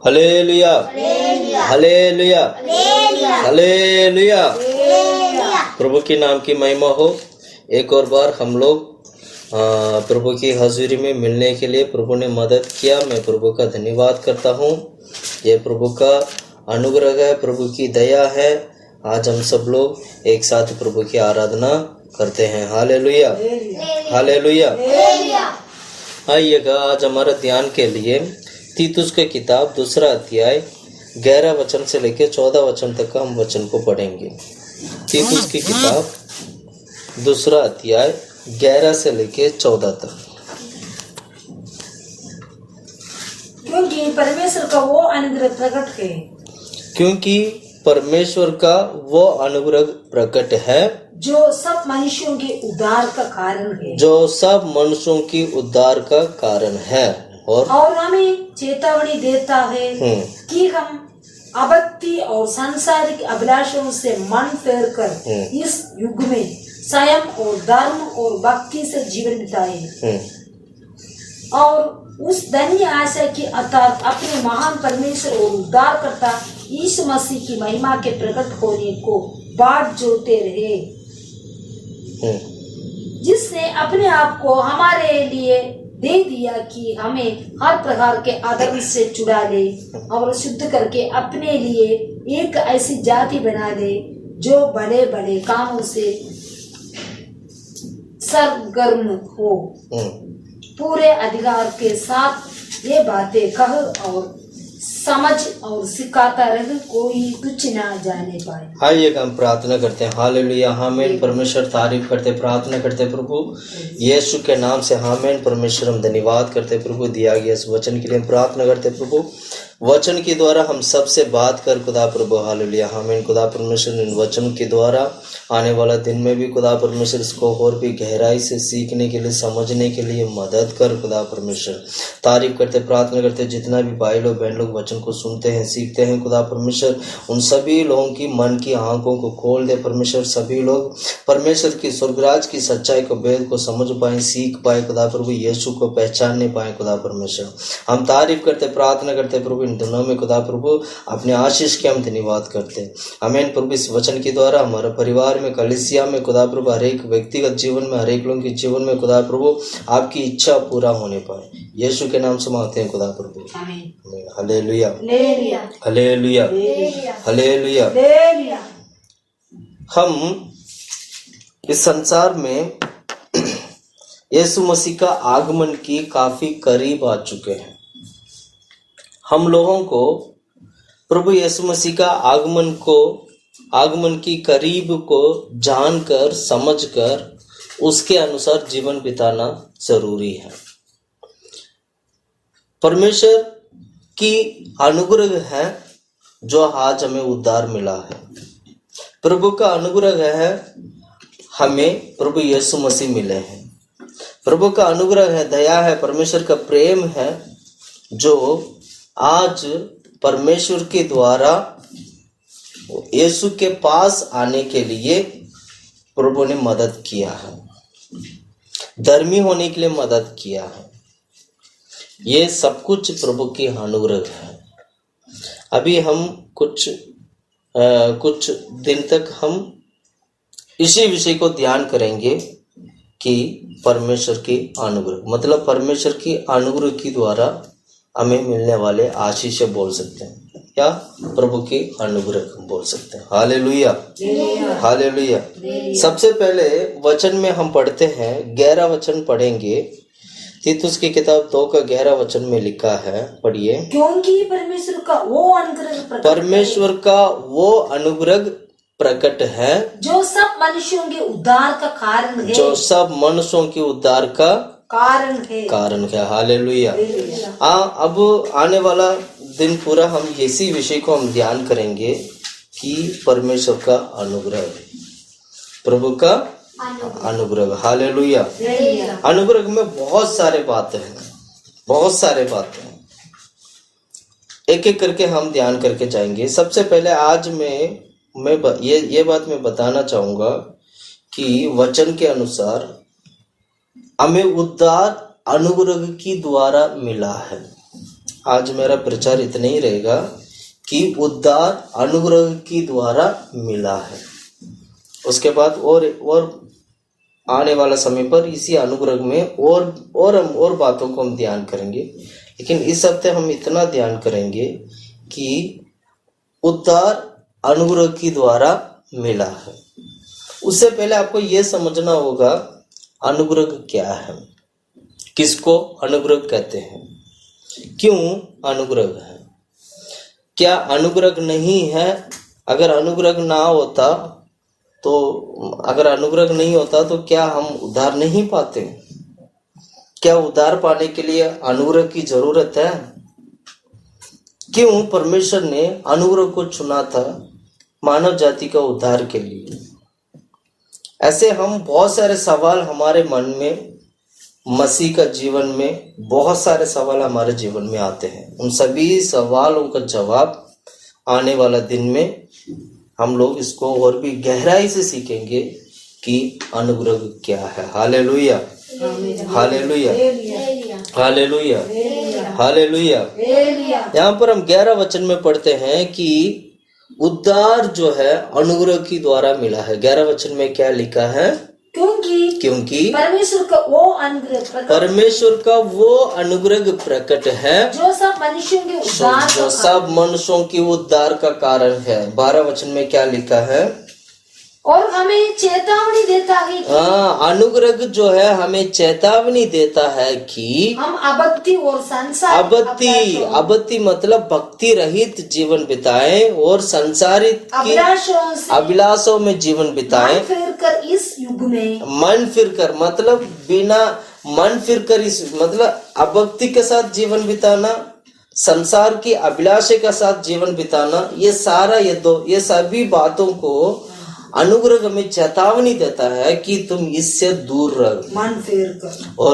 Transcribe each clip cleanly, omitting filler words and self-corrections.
Hallelujah, hallelujah, hallelujah. प्रभु के नाम की महिमा हो। एक और बार हम लोग प्रभु की हजूरी में मिलने के लिए प्रभु ने मदद किया। मैं प्रभु का धन्यवाद करता हूँ। ये प्रभु का अनुग्रह है, प्रभु की दया है। आज हम सब लोग एक साथ प्रभु की आराधना करते हैं। Hallelujah, hallelujah. आइएगा आज हमारा ध्यान के लिए तीतुस की किताब 2 अध्याय 11 वचन से लेकर 14 वचन तक का हम वचन को पढ़ेंगे। तीतुस की किताब 2 अध्याय 11 से लेकर 14 तक। क्योंकि परमेश्वर का वो अनुग्रह प्रकट है, क्योंकि परमेश्वर का वो अनुग्रह प्रकट है जो सब मनुष्यों के उद्धार का कारण है, जो सब मनुष्यों की उद्धार का कारण है, और हमें चेतावनी देता है कि हम अभक्ति और सांसारिक अभिलाषों से मन फेर कर इस युग में संयम और धर्म और भक्ति से जीवन बिताए और उस धन्य आशा की अर्थात अपने महान परमेश्वर और उद्धारकर्ता यीशु मसीह की महिमा के प्रकट होने को बाट जोते रहे, जिसने अपने आप को हमारे लिए दे दिया कि हमें हर प्रकार के अधर्म से छुड़ा ले और शुद्ध करके अपने लिए एक ऐसी जाति बना दे जो बड़े बड़े कामों से सरगर्म हो। पूरे अधिकार के साथ ये बातें कह और समझ और सिखाता रहे, कोई तुच्छ ना जाने पाए। आइए हम प्रार्थना करते हैं। हालेलुया, आमीन। परमेश्वर तारीफ करते, प्रार्थना करते प्रभु यीशु के नाम से। आमीन। परमेश्वर हम धन्यवाद करते प्रभु दिया गया इस वचन के लिए प्रार्थना करते प्रभु। वचन के द्वारा हम सबसे बात कर खुदा प्रभु। हालेलुया, आमीन। खुदा परमेश्वर इन वचन के द्वारा आने वाला दिन में भी खुदा परमेश्वर इसको और भी गहराई से सीखने के लिए, समझने के लिए मदद कर खुदा परमेश्वर। तारीफ करते, प्रार्थना करते जितना भी भाई लोग बहन लोग वचन को सुनते हैं, सीखते हैं खुदा परमेश्वर, उन सभी लोगों की मन की आंखों को खोल दे परमेश्वर। सभी लोग परमेश्वर की स्वर्गराज की सच्चाई को, वेद को समझ पाए, सीख पाए खुदा प्रभु, यीशु को पहचानने पाए खुदा परमेश्वर। हम तारीफ करते, प्रार्थना करते प्रभु इन दिनों में खुदा प्रभु अपने आशीष के हम धन्यवाद करते हैं। आमीन प्रभु। इस वचन के द्वारा हमारे परिवार में, कलीसिया में खुदा प्रभु, हर एक व्यक्तिगत जीवन में, हर एक लोगों के जीवन में खुदा प्रभु आपकी इच्छा पूरा होने पाए, यीशु के नाम से मांगते हैं खुदा प्रभु। Hallelujah, hallelujah, hallelujah. हम इस संसार में यीशु मसीह का आगमन की काफी करीब आ चुके हैं। हम लोगों को प्रभु यीशु मसीह का आगमन की करीब को जानकर, समझकर उसके अनुसार जीवन बिताना जरूरी है। परमेश्वर की अनुग्रह है जो आज हमें उद्धार मिला है। प्रभु का अनुग्रह है हमें प्रभु यीशु मसीह मिले हैं। प्रभु का अनुग्रह है, दया है, परमेश्वर का प्रेम है जो आज परमेश्वर के द्वारा यीशु के पास आने के लिए प्रभु ने मदद किया है, धर्मी होने के लिए मदद किया है। ये सब कुछ प्रभु की अनुग्रह है। अभी हम कुछ दिन तक हम इसी विषय को ध्यान करेंगे कि परमेश्वर की अनुग्रह, मतलब परमेश्वर की अनुग्रह के द्वारा हमें मिलने वाले आशीष बोल सकते हैं या प्रभु की अनुग्रह बोल सकते हैं। Hallelujah, hallelujah. सबसे पहले वचन में हम पढ़ते हैं, 11 वचन पढ़ेंगे। तीतुस की किताब 2 का 11 वचन में लिखा है, पढ़िए। क्योंकि परमेश्वर का वो अनुग्रह प्रकट है जो सब मनुष्यों के उद्धार का कारण है, जो सब मनुष्यों के उद्धार का कारण है। हालेलुया। अब आने वाला दिन पूरा हम इसी विषय को हम ध्यान करेंगे कि परमेश्वर का अनुग्रह, प्रभु का अनुग्रह। हालेलुया। अनुग्रह में बहुत सारे बातें हैं, बहुत सारे बातें हैं। एक एक करके हम ध्यान करके जाएंगे। सबसे पहले आज मैं ये बात मैं बताना चाहूंगा कि वचन के अनुसार हमें उद्धार अनुग्रह की द्वारा मिला है। आज मेरा प्रचार इतना ही रहेगा कि उद्धार अनुग्रह की द्वारा मिला है। उसके बाद और आने वाला समय पर इसी अनुग्रह में और बातों को हम ध्यान करेंगे, लेकिन इस हफ्ते हम इतना ध्यान करेंगे कि उद्धार अनुग्रह की द्वारा मिला है। उससे पहले आपको यह समझना होगा अनुग्रह क्या है, किसको अनुग्रह कहते हैं, क्यों अनुग्रह है, क्या अनुग्रह नहीं है? अगर अनुग्रह नहीं होता तो क्या हम उद्धार नहीं पाते? क्या उद्धार पाने के लिए अनुग्रह की जरूरत है? क्यों परमेश्वर ने अनुग्रह को चुना था मानव जाति का उद्धार के लिए? ऐसे हम बहुत सारे सवाल हमारे मन में, मसीह का जीवन में बहुत सारे सवाल हमारे जीवन में आते हैं। उन सभी सवालों का जवाब आने वाला दिन में हम लोग इसको और भी गहराई से सीखेंगे कि अनुग्रह क्या है। Hallelujah, hallelujah, hallelujah, hallelujah. यहाँ पर हम 11 वचन में पढ़ते हैं कि उद्धार जो है अनुग्रह की द्वारा मिला है। 11 वचन में क्या लिखा है? क्योंकि परमेश्वर का वो अनुग्रह प्रकट है जो सब मनुष्यों के उद्धार का कारण है। 12 वचन में क्या लिखा है? और हमें चेतावनी देता है कि अनुग्रह जो है हमें चेतावनी देता है कि हम अबत्ती मतलब भक्ति रहित जीवन बिताएं और संसारिक अभिलाषों में जीवन बिताएं। मन फिरकर मतलब बिना मन फिरकर इस मतलब अभक्ति के साथ जीवन बिताना, संसार की अभिलाषा के साथ जीवन बिताना, ये सभी बातों को अनुग्रह में चेतावनी देता है कि तुम इससे दूर रहो।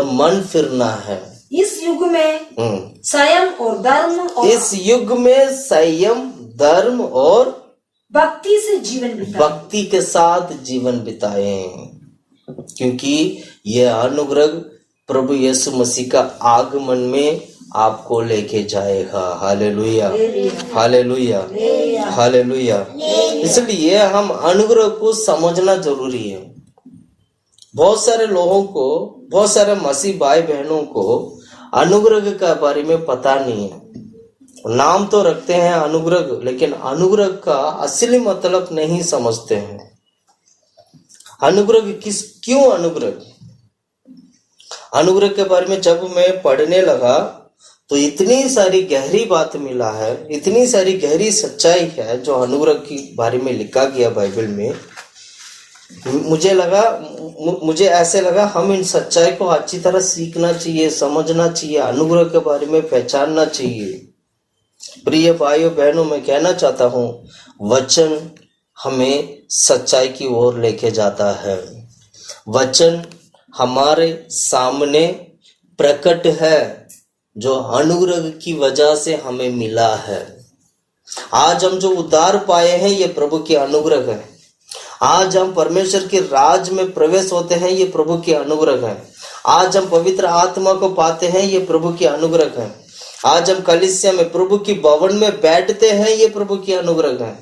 मन फिरना है। इस युग में संयम और धर्म और भक्ति के साथ जीवन बिताएं, क्योंकि यह अनुग्रह प्रभु यीशु मसीह का आगमन में आपको लेके जाएगा। Hallelujah, hallelujah, hallelujah. इसलिए हम अनुग्रह को समझना जरूरी है। बहुत सारे लोगों को, बहुत सारे मसीह भाई बहनों को अनुग्रह के बारे में पता नहीं है। नाम तो रखते हैं अनुग्रह, लेकिन अनुग्रह का असली मतलब नहीं समझते हैं। अनुग्रह क्यों अनुग्रह के बारे में जब मैं पढ़ने लगा तो इतनी सारी गहरी बात मिला है, इतनी सारी गहरी सच्चाई है जो अनुग्रह के बारे में लिखा गया बाइबल में। मुझे ऐसे लगा हम इन सच्चाई को अच्छी तरह सीखना चाहिए, समझना चाहिए, अनुग्रह के बारे में पहचानना चाहिए। प्रिय भाइयों बहनों, मैं कहना चाहता हूँ वचन हमें सच्चाई की ओर लेके जाता है। वचन हमारे सामने प्रकट है जो अनुग्रह की वजह से हमें मिला है। आज हम जो उद्धार पाए हैं ये प्रभु की अनुग्रह है। आज हम परमेश्वर के राज में प्रवेश होते हैं ये प्रभु की अनुग्रह है। आज हम पवित्र आत्मा को पाते हैं ये प्रभु की अनुग्रह है। आज हम कलीसिया में प्रभु की भवन में बैठते हैं ये प्रभु की अनुग्रह है।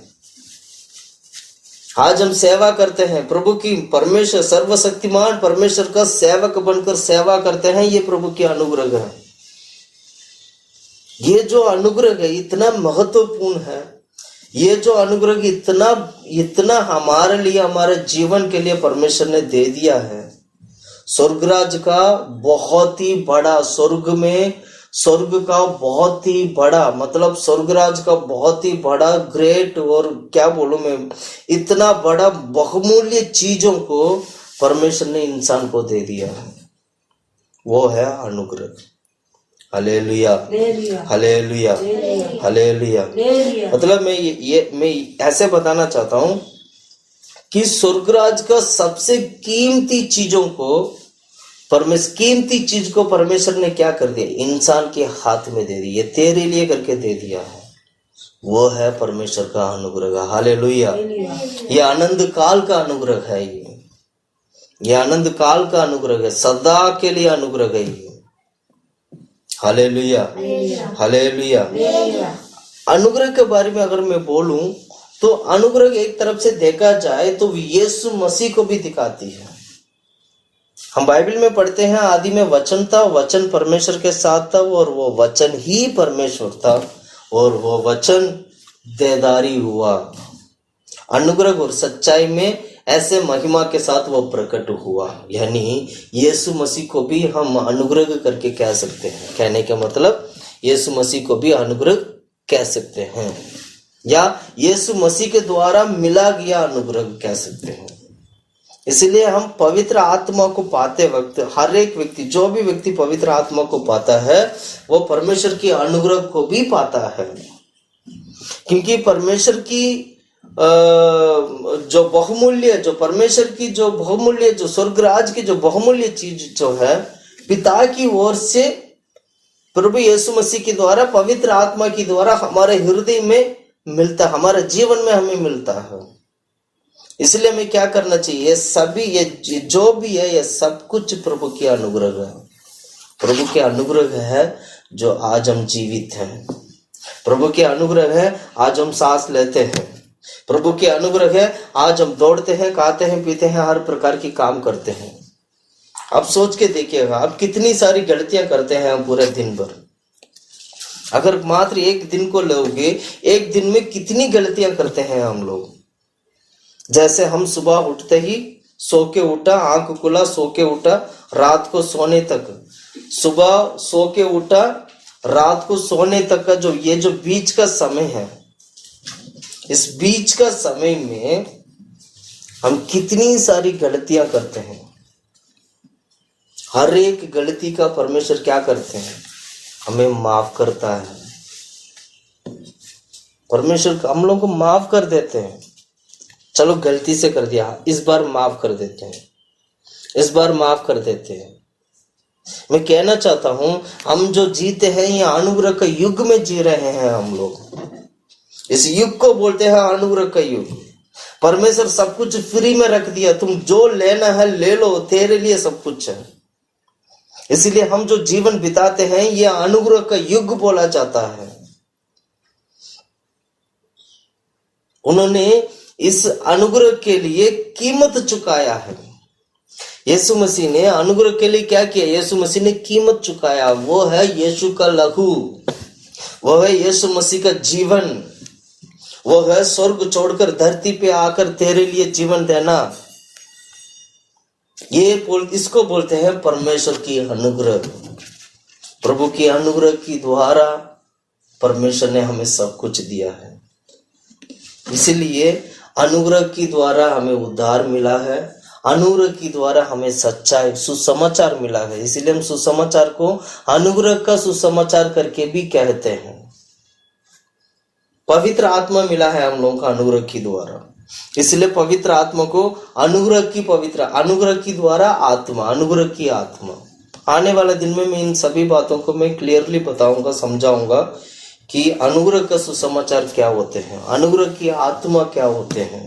आज हम सेवा करते हैं प्रभु की, परमेश्वर सर्वशक्तिमान परमेश्वर का सेवक बनकर सेवा करते हैं ये प्रभु की अनुग्रह है। ये जो अनुग्रह है इतना महत्वपूर्ण है। ये जो अनुग्रह इतना हमारे लिए, हमारे जीवन के लिए परमेश्वर ने दे दिया है। स्वर्गराज का बहुत ही बड़ा, स्वर्ग का बहुत ही बड़ा मतलब स्वर्गराज का बहुत ही बड़ा ग्रेट, और क्या बोलूं मैं, इतना बड़ा बहुमूल्य चीजों को परमेश्वर ने इंसान को दे दिया है, वो है अनुग्रह। Hallelujah, hallelujah, hallelujah. मतलब मैं ऐसे बताना चाहता हूं कि स्वर्गराज का सबसे कीमती चीजों को कीमती चीज को परमेश्वर ने क्या कर दिया, इंसान के हाथ में दे दी, ये तेरे लिए करके दे दिया है। वो है परमेश्वर का अनुग्रह। हालेलुया। ये आनंद काल का अनुग्रह है। ये आनंद काल का अनुग्रह है, सदा के लिए अनुग्रह है। Hallelujah, hallelujah. अनुग्रह के बारे में अगर मैं बोलूं तो अनुग्रह एक तरफ से देखा जाए तो यीशु मसीह को भी दिखाती है। हम बाइबल में पढ़ते हैं आदि में वचन था, वचन परमेश्वर के साथ था और वो वचन ही परमेश्वर था और वो वचन देहधारी हुआ। अनुग्रह और सच्चाई में ऐसे महिमा के साथ वो प्रकट हुआ। यानी यीशु मसीह को भी हम अनुग्रह करके कह सकते हैं। कहने का मतलब यीशु मसीह को भी अनुग्रह कह सकते हैं या यीशु मसीह के द्वारा मिला गया अनुग्रह कह सकते हैं। इसलिए हम पवित्र आत्मा को पाते वक्त हर एक व्यक्ति, जो भी व्यक्ति पवित्र आत्मा को पाता है वो परमेश्वर की अनुग्रह को भी पाता है। क्योंकि परमेश्वर की जो बहुमूल्य, जो परमेश्वर की जो बहुमूल्य, जो स्वर्गराज की जो बहुमूल्य चीज जो है पिता की ओर से प्रभु यीशु मसीह के द्वारा, पवित्र आत्मा के द्वारा हमारे हृदय में मिलता, हमारे जीवन में हमें मिलता है। इसलिए हमें क्या करना चाहिए? सभी ये जो भी है ये सब कुछ प्रभु की अनुग्रह है। प्रभु के अनुग्रह है जो आज हम जीवित हैं। प्रभु के अनुग्रह है आज हम सांस लेते हैं। प्रभु के अनुग्रह है आज हम दौड़ते हैं, खाते हैं, पीते हैं, हर प्रकार की काम करते हैं। अब सोच के देखिएगा, अब कितनी सारी गलतियां करते हैं हम पूरे दिन भर। अगर मात्र एक दिन को लोगे, एक दिन में कितनी गलतियां करते हैं हम लोग। जैसे हम सुबह उठते ही सो के उठा, आंख खुला, सो के उठा, रात को सोने तक, सुबह सो के उठा, रात को सोने तक का जो बीच का समय है, इस बीच का समय में हम कितनी सारी गलतियां करते हैं। हर एक गलती का परमेश्वर क्या करते हैं? हमें माफ करता है। परमेश्वर हम लोगों को माफ कर देते हैं। चलो गलती से कर दिया, इस बार माफ कर देते हैं, इस बार माफ कर देते हैं। मैं कहना चाहता हूं हम जो जीते हैं ये अनुग्रह का युग में जी रहे हैं हम लोग। इस युग को बोलते हैं अनुग्रह का युग। परमेश्वर सब कुछ फ्री में रख दिया, तुम जो लेना है ले लो, तेरे लिए सब कुछ है। इसलिए हम जो जीवन बिताते हैं ये अनुग्रह का युग बोला जाता है। उन्होंने इस अनुग्रह के लिए कीमत चुकाया है। यीशु मसीह ने अनुग्रह के लिए क्या किया? यीशु मसीह ने कीमत चुकाया। वो है यीशु का लहू, वो है यीशु मसीह का जीवन, वो है स्वर्ग छोड़कर धरती पे आकर तेरे लिए जीवन देना। इसको बोलते हैं परमेश्वर की अनुग्रह। प्रभु की अनुग्रह की द्वारा परमेश्वर ने हमें सब कुछ दिया है। इसलिए अनुग्रह की द्वारा हमें उद्धार मिला है, अनुग्रह की द्वारा हमें सच्चाई, सुसमाचार मिला है। इसलिए हम सुसमाचार को अनुग्रह का सुसमाचार करके भी कहते हैं। पवित्र आत्मा मिला है हम लोगों को अनुग्रह की द्वारा, इसलिए पवित्र आत्मा को अनुग्रह की द्वारा आत्मा, अनुग्रह की आत्मा। आने वाले दिन में मैं इन सभी बातों को मैं क्लियरली बताऊंगा, समझाऊंगा कि अनुग्रह का सुसमाचार क्या होते हैं, अनुग्रह की आत्मा क्या होते हैं,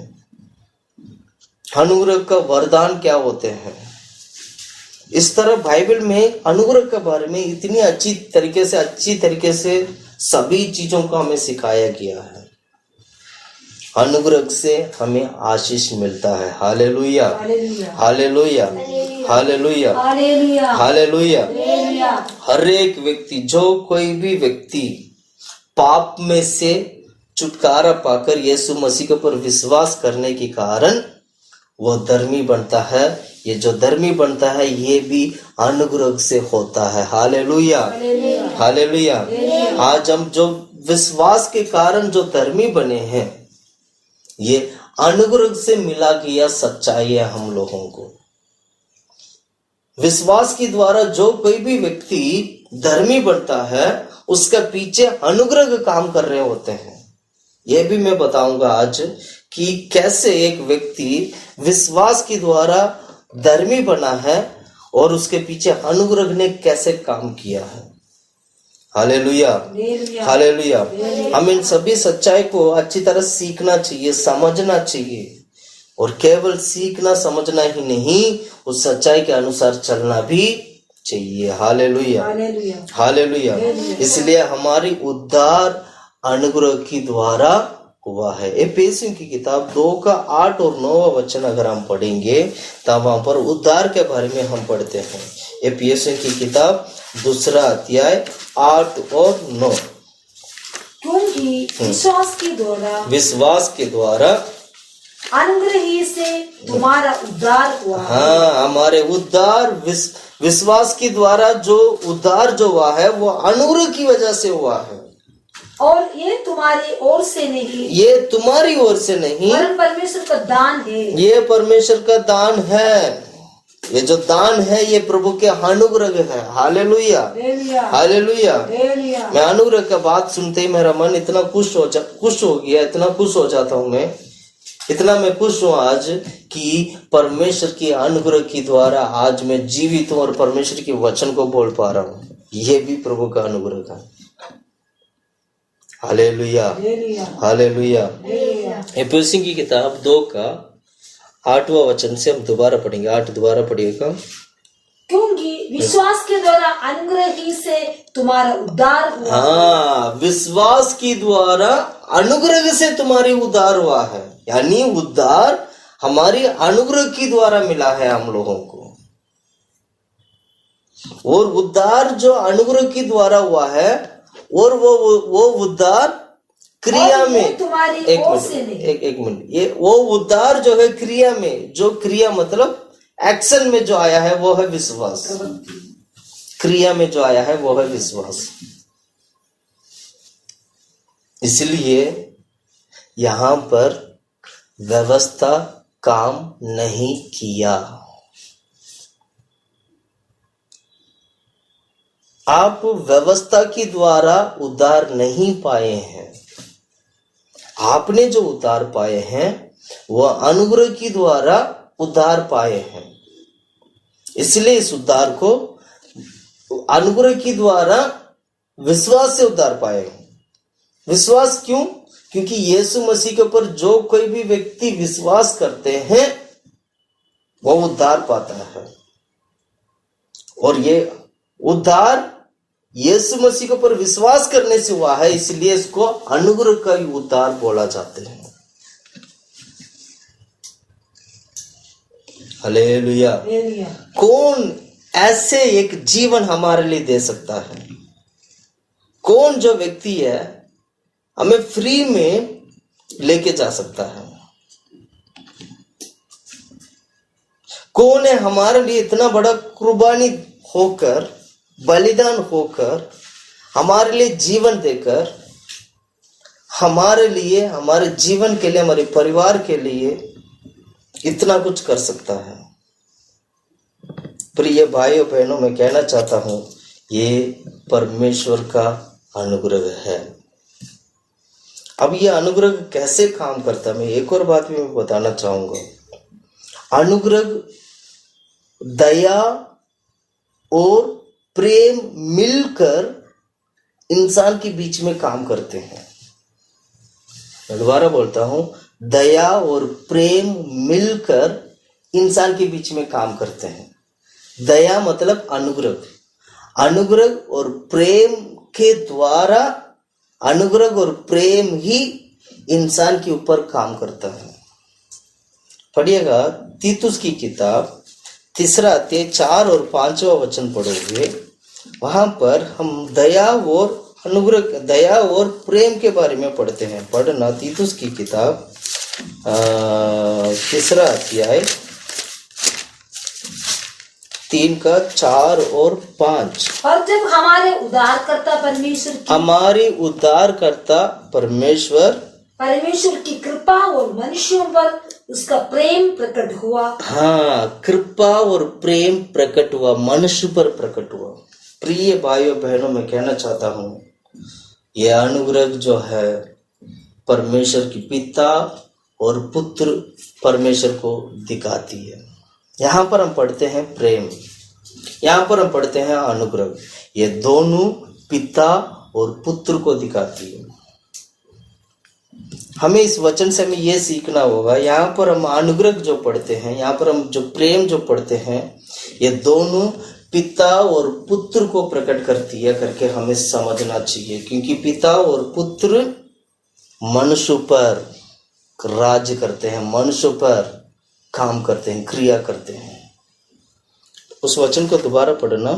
अनुग्रह का वरदान क्या होते हैं। इस तरह बाइबल में अनुग्रह के बारे में इतनी अच्छी तरीके से सभी चीजों को हमें सिखाया गया है। अनुग्रह से हमें आशीष मिलता है। Hallelujah, hallelujah, hallelujah, hallelujah. हर एक व्यक्ति, जो कोई भी व्यक्ति पाप में से छुटकारा पाकर यीशु मसीह के ऊपर विश्वास करने के कारण वो धर्मी बनता है। ये जो धर्मी बनता है ये भी अनुग्रह से होता है। Hallelujah, hallelujah. आज हम जो विश्वास के कारण जो धर्मी बने हैं ये अनुग्रह से मिला गया सच्चाई है। हम लोगों को विश्वास के द्वारा जो कोई भी व्यक्ति धर्मी बनता है उसका पीछे अनुग्रह काम कर रहे होते हैं। यह भी मैं बताऊंगा आज कि कैसे एक व्यक्ति विश्वास के द्वारा धर्मी बना है और उसके पीछे अनुग्रह ने कैसे काम किया है। Hallelujah, hallelujah. हम इन सभी सच्चाई को अच्छी तरह सीखना चाहिए, समझना चाहिए, और केवल सीखना समझना ही नहीं, उस सच्चाई के अनुसार चलना भी चाहिए। Hallelujah, hallelujah, hallelujah. इसलिए हमारी उद्धार अनुग्रह की द्वारा हुआ है। एफेसियों की किताब 2 का 8 और 9 वचन अगर हम पढ़ेंगे तब वहां पर उद्धार के बारे में हम पढ़ते हैं। एफेसियों की किताब 2 अध्याय 8 और 9। क्योंकि विश्वास के द्वारा अनुग्रह ही से तुम्हारा उद्धार हुआ। हाँ, हमारे उद्धार विश्वास के द्वारा जो उद्धार जो हुआ है वो अनुग्रह की वजह से हुआ है। और ये तुम्हारी ओर से नहीं, ये तुम्हारी ओर से नहीं, वरन परमेश्वर का दान है। ये परमेश्वर का दान है। ये जो दान है ये प्रभु के अनुग्रह है। Hallelujah, hallelujah. मैं अनुग्रह का बात सुनते ही मेरा मन इतना खुश हो गया, इतना खुश हो जाता हूँ मैं, इतना मैं खुश हूँ आज कि परमेश्वर की अनुग्रह की द्वारा आज मैं जीवित हूँ और परमेश्वर के वचन को बोल पा रहा हूँ। ये भी प्रभु का अनुग्रह है। Hallelujah, hallelujah. एफेसियों की किताब 2 का 8वां वचन से हम दोबारा पढ़ेंगे। 8 दोबारा पढ़िएगा। क्योंकि विश्वास के द्वारा अनुग्रह ही से तुम्हारा उद्धार हुआ। हाँ, विश्वास की द्वारा अनुग्रह से तुम्हारी उद्धार हुआ है। यानी उद्धार हमारी अनुग्रह की द्वारा मिला है हम लोगों को। और उद्धार जो अनुग्रह की द्वारा हुआ है और वो उद्धार क्रिया में, एक मिनट, ये वो उद्धार जो है क्रिया में, जो क्रिया मतलब एक्शन में जो आया है वो है विश्वास। क्रिया में जो आया है वो है विश्वास। इसलिए यहां पर व्यवस्था काम नहीं किया। आप व्यवस्था के द्वारा उद्धार नहीं पाए हैं। आपने जो उद्धार पाए हैं वह अनुग्रह की द्वारा उद्धार पाए हैं। इसलिए इस उद्धार को अनुग्रह की द्वारा विश्वास से उद्धार पाए हैं। विश्वास क्यों? क्योंकि यीशु मसीह के ऊपर जो कोई भी व्यक्ति विश्वास करते हैं वो उद्धार पाता है। और ये उद्धार यीशु मसीह के ऊपर विश्वास करने से हुआ है, इसलिए इसको अनुग्रह का ही उद्धार बोला जाता है। हालेलुया। कौन ऐसे एक जीवन हमारे लिए दे सकता है? कौन जो व्यक्ति है हमें फ्री में लेके जा सकता है? कौन है हमारे लिए इतना बड़ा कुर्बानी होकर, बलिदान होकर, हमारे लिए जीवन देकर, हमारे लिए, हमारे जीवन के लिए, हमारे परिवार के लिए इतना कुछ कर सकता है? प्रिय भाइयों बहनों, मैं कहना चाहता हूं ये परमेश्वर का अनुग्रह है। अब ये अनुग्रह कैसे काम करता है, मैं एक और बात भी मैं बताना चाहूंगा। अनुग्रह दया और प्रेम मिलकर इंसान के बीच में काम करते हैं। मैं दोबारा बोलता हूं, दया और प्रेम मिलकर इंसान के बीच में काम करते हैं। दया मतलब अनुग्रह, अनुग्रह और प्रेम के द्वारा, अनुग्रह और प्रेम ही इंसान के ऊपर काम करता है। पढ़िएगा तीतुस की किताब 3 अध्याय 4 और 5वां वचन पढ़ोगे, वहां पर हम दया और अनुग्रह, दया और प्रेम के बारे में पढ़ते हैं। पढ़ना तीतुस की किताब 3 अध्याय 3 का 4 और 5। और जब हमारे उद्धारकर्ता परमेश्वर की, हमारी उद्धारकर्ता परमेश्वर की कृपा और मनुष्यों पर उसका प्रेम प्रकट हुआ। हाँ, कृपा और प्रेम प्रकट हुआ, मनुष्य पर प्रकट हुआ। प्रिय भाइयों बहनों, मैं कहना चाहता हूँ यह अनुग्रह जो है परमेश्वर की पिता और पुत्र परमेश्वर को दिखाती है। यहाँ पर हम पढ़ते हैं प्रेम, यहाँ पर हम पढ़ते हैं अनुग्रह। ये दोनों पिता और पुत्र को दिखाती है। हमें इस वचन से हमें यह सीखना होगा। यहाँ पर हम अनुग्रह जो पढ़ते हैं, यहाँ पर हम जो प्रेम जो पढ़ते हैं, ये दोनों पिता और पुत्र को प्रकट करती है करके हमें समझना चाहिए, क्योंकि पिता और पुत्र मनुष्य पर राज्य करते हैं, मनुष्य पर काम करते हैं, क्रिया करते हैं। उस वचन को दोबारा पढ़ना।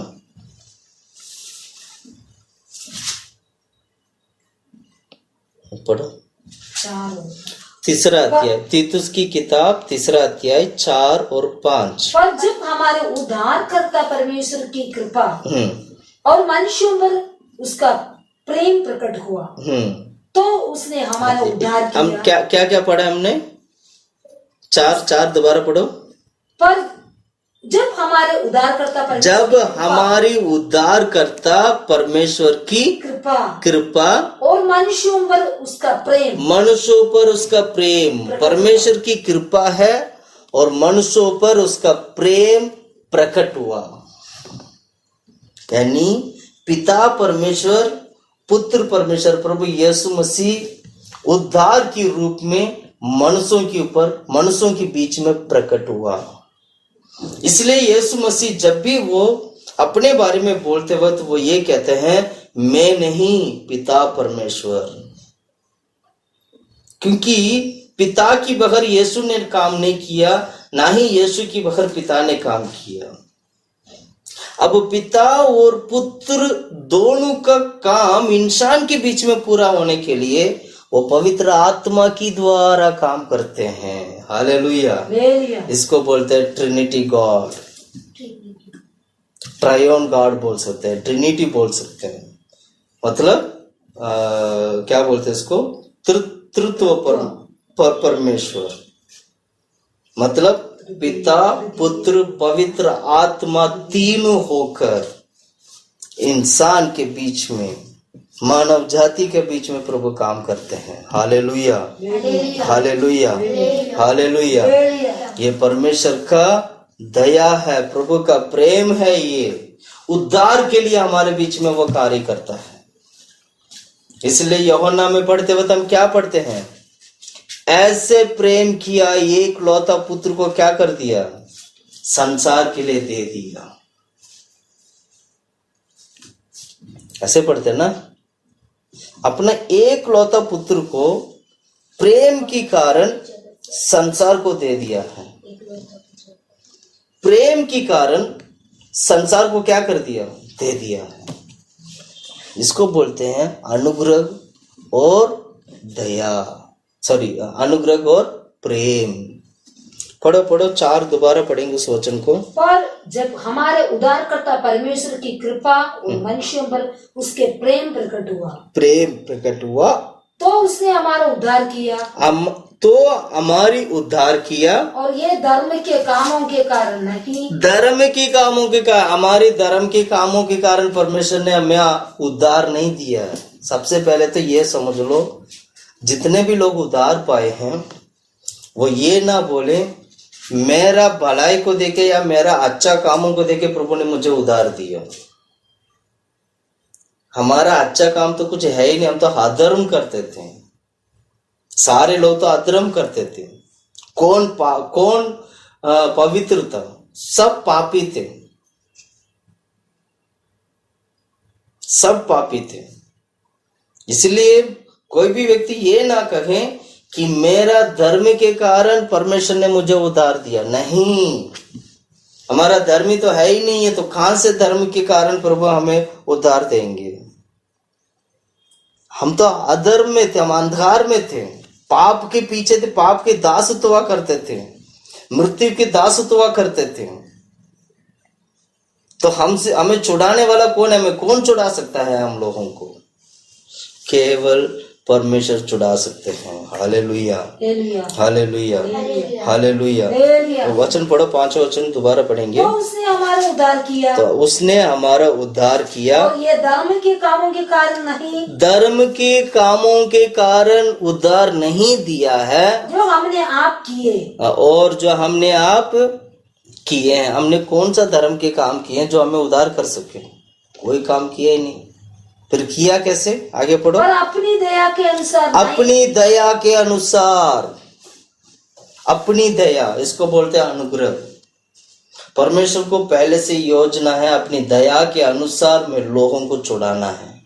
पढ़ो। तीसरा अध्याय, तीतुस की किताब, तीसरा अध्याय 4 और 5। पर जब हमारे उद्धारकर्ता परमेश्वर की कृपा और मनुष्यों पर उसका प्रेम प्रकट हुआ, तो उसने हमारा उद्धार किया। हम क्या क्या क्या पढ़ा हमने? 4 दोबारा पढ़ो। पर जब हमारे उद्धारकर्ता परमेश्वर की कृपा और मनुष्यों पर उसका प्रेम, परमेश्वर की कृपा है और मनुष्यों पर उसका प्रेम प्रकट हुआ। यानी पिता परमेश्वर, पुत्र परमेश्वर, प्रभु यीशु मसीह उद्धार के रूप में मनुष्यों के बीच में प्रकट हुआ। इसलिए यीशु मसीह जब भी वो अपने बारे में बोलते वक्त वो ये कहते हैं, मैं नहीं, पिता परमेश्वर। क्योंकि पिता की बगैर यीशु ने काम नहीं किया, ना ही यीशु की बगैर पिता ने काम किया। अब पिता और पुत्र दोनों का काम इंसान के बीच में पूरा होने के लिए वो पवित्र आत्मा की द्वारा काम करते हैं। हालेलुया। इसको बोलते हैं ट्रिनिटी गॉड, ट्रायोन गॉड बोल सकते हैं, ट्रिनिटी बोल सकते हैं। मतलब क्या बोलते हैं इसको? तृत्व परमेश्वर। मतलब पिता, पुत्र, पवित्र आत्मा तीनों होकर इंसान के बीच में, मानव जाति के बीच में प्रभु काम करते हैं। Hallelujah, hallelujah, hallelujah. ये परमेश्वर का दया है, प्रभु का प्रेम है। ये उद्धार के लिए हमारे बीच में वो कार्य करता है। इसलिए यूहन्ना में पढ़ते वक्त हम क्या पढ़ते हैं? ऐसे प्रेम किया एक लौता पुत्र को, क्या कर दिया? संसार के लिए दे दिया। ऐसे पढ़ते ना, अपना एक लौता पुत्र को प्रेम के कारण संसार को दे दिया है। प्रेम के कारण संसार को क्या कर दिया? दे दिया है। इसको बोलते हैं अनुग्रह और दया, अनुग्रह और प्रेम। पढ़ो 4 दोबारा पढ़ेंगे उस वचन को। पर जब हमारे उद्धारकर्ता परमेश्वर की कृपा और मनुष्यों पर उसके प्रेम प्रकट हुआ, तो उसने हमारा उद्धार किया। हमारी उद्धार किया, और ये धर्म के कामों के कारण नहीं। हमारे धर्म के कामों के कारण परमेश्वर ने हमें उद्धार नहीं दिया। सबसे पहले तो ये समझ लो, जितने भी लोग उद्धार पाए हैं वो ये ना बोले मेरा भलाई को देके या मेरा अच्छा कामों को देके प्रभु ने मुझे उद्धार दिया। हमारा अच्छा काम तो कुछ है ही नहीं, हम तो अधर्म करते थे। सारे लोग तो अधर्म करते थे। कौन पवित्र था? सब पापी थे, सब पापी थे। इसलिए कोई भी व्यक्ति ये ना कहे कि मेरा धर्म के कारण परमेश्वर ने मुझे उद्धार दिया। नहीं, हमारा धर्मी तो है ही नहीं है, तो कहां से धर्म के कारण प्रभु हमें उद्धार देंगे? हम तो अधर्म में थे, हम अंधकार में थे, पाप के पीछे थे, पाप के दासत्व करते थे, मृत्यु के दासत्व करते थे। तो हमें छुड़ाने वाला कौन है? हमें कौन छुड़ा सकता है? हम लोगों को केवल परमेश्वर छुड़ा सकते हैं। Hallelujah, hallelujah, hallelujah. वचन पढ़ो, 5 वचन दोबारा पढ़ेंगे। तो उसने हमारा उद्धार किया, तो उसने हमारा उद्धार किया, और ये धर्म के कामों के कारण नहीं, धर्म के कामों के कारण उद्धार नहीं दिया है, जो हमने आप किए। और जो हमने आप किए हैं। हमने कौन सा धर्म के काम किए हैं जो हमें उद्धार कर सके? कोई काम किया ही नहीं। फिर किया कैसे? आगे पढ़ो। और अपनी दया के अनुसार, अपनी दया के अनुसार, अपनी दया, इसको बोलते हैं अनुग्रह। परमेश्वर को पहले से योजना है अपनी दया के अनुसार में लोगों को छुड़ाना है।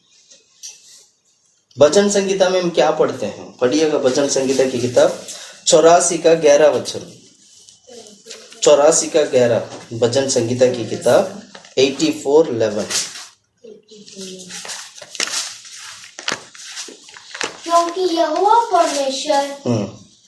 भजन संगीता में हम क्या पढ़ते हैं? पढ़िएगा भजन संगीता की किताब 84 का 11 वचन, 84 का 11, भजन संगीता की किताब 84:11। क्योंकि यहोवा परमेश्वर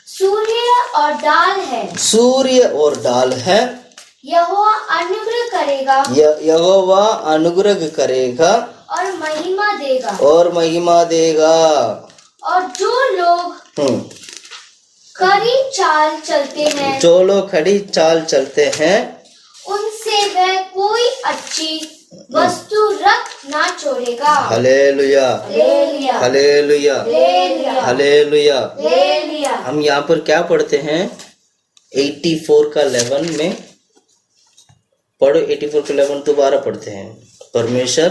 सूर्य और डाल है, सूर्य और डाल है, यहोवा अनुग्रह करेगा, यहोवा अनुग्रह करेगा और महिमा देगा, और महिमा देगा। और जो लोग कड़ी चाल चलते हैं, जो लोग खड़ी चाल चलते हैं, उनसे वह कोई अच्छी वस्तु रख ना छोड़ेगा। Hallelujah, hallelujah, hallelujah, hallelujah, hallelujah. Hallelujah. हम यहाँ पर क्या पढ़ते हैं? 84 का 11 में पढ़ो, 84 का 11 दोबारा पढ़ते हैं। परमेश्वर,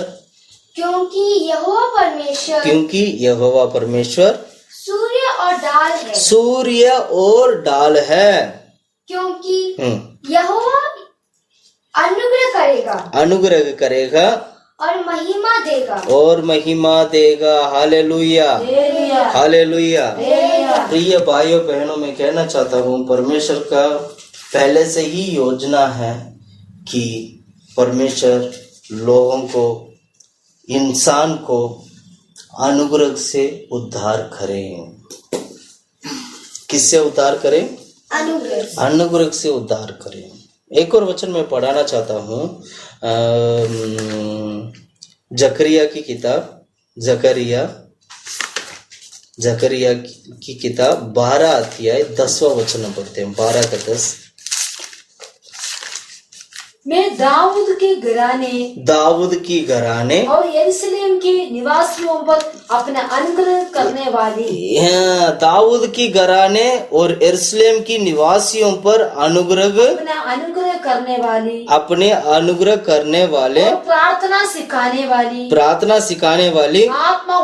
क्योंकि यहोवा परमेश्वर, क्योंकि यहोवा परमेश्वर सूर्य और डाल है, सूर्य और डाल है, क्योंकि यहोवा अनुग्रह करेगा, अनुग्रह करेगा और महिमा देगा, और महिमा देगा। Hallelujah, hallelujah. प्रिय भाइयों बहनों, मैं कहना चाहता हूँ परमेश्वर का पहले से ही योजना है कि परमेश्वर लोगों को, इंसान को अनुग्रह से उद्धार करें। किससे उद्धार करें? अनुग्रह, अनुग्रह से उद्धार करें। एक और वचन मैं पढ़ाना चाहता हूँ, जकरिया की किताब, जकरिया की किताब 12 अध्याय 10वां वचन पढ़ते हैं, 12 का 10। मैं दाऊद की घराने और यरूशलेम के निवासियों पर अपना अनुग्रह करने वाली, दाऊद की घराने और यरूशलेम की निवासियों पर अनुग्रह अपने अनुग्रह करने वाले और प्रार्थना सिखाने वाली आत्मा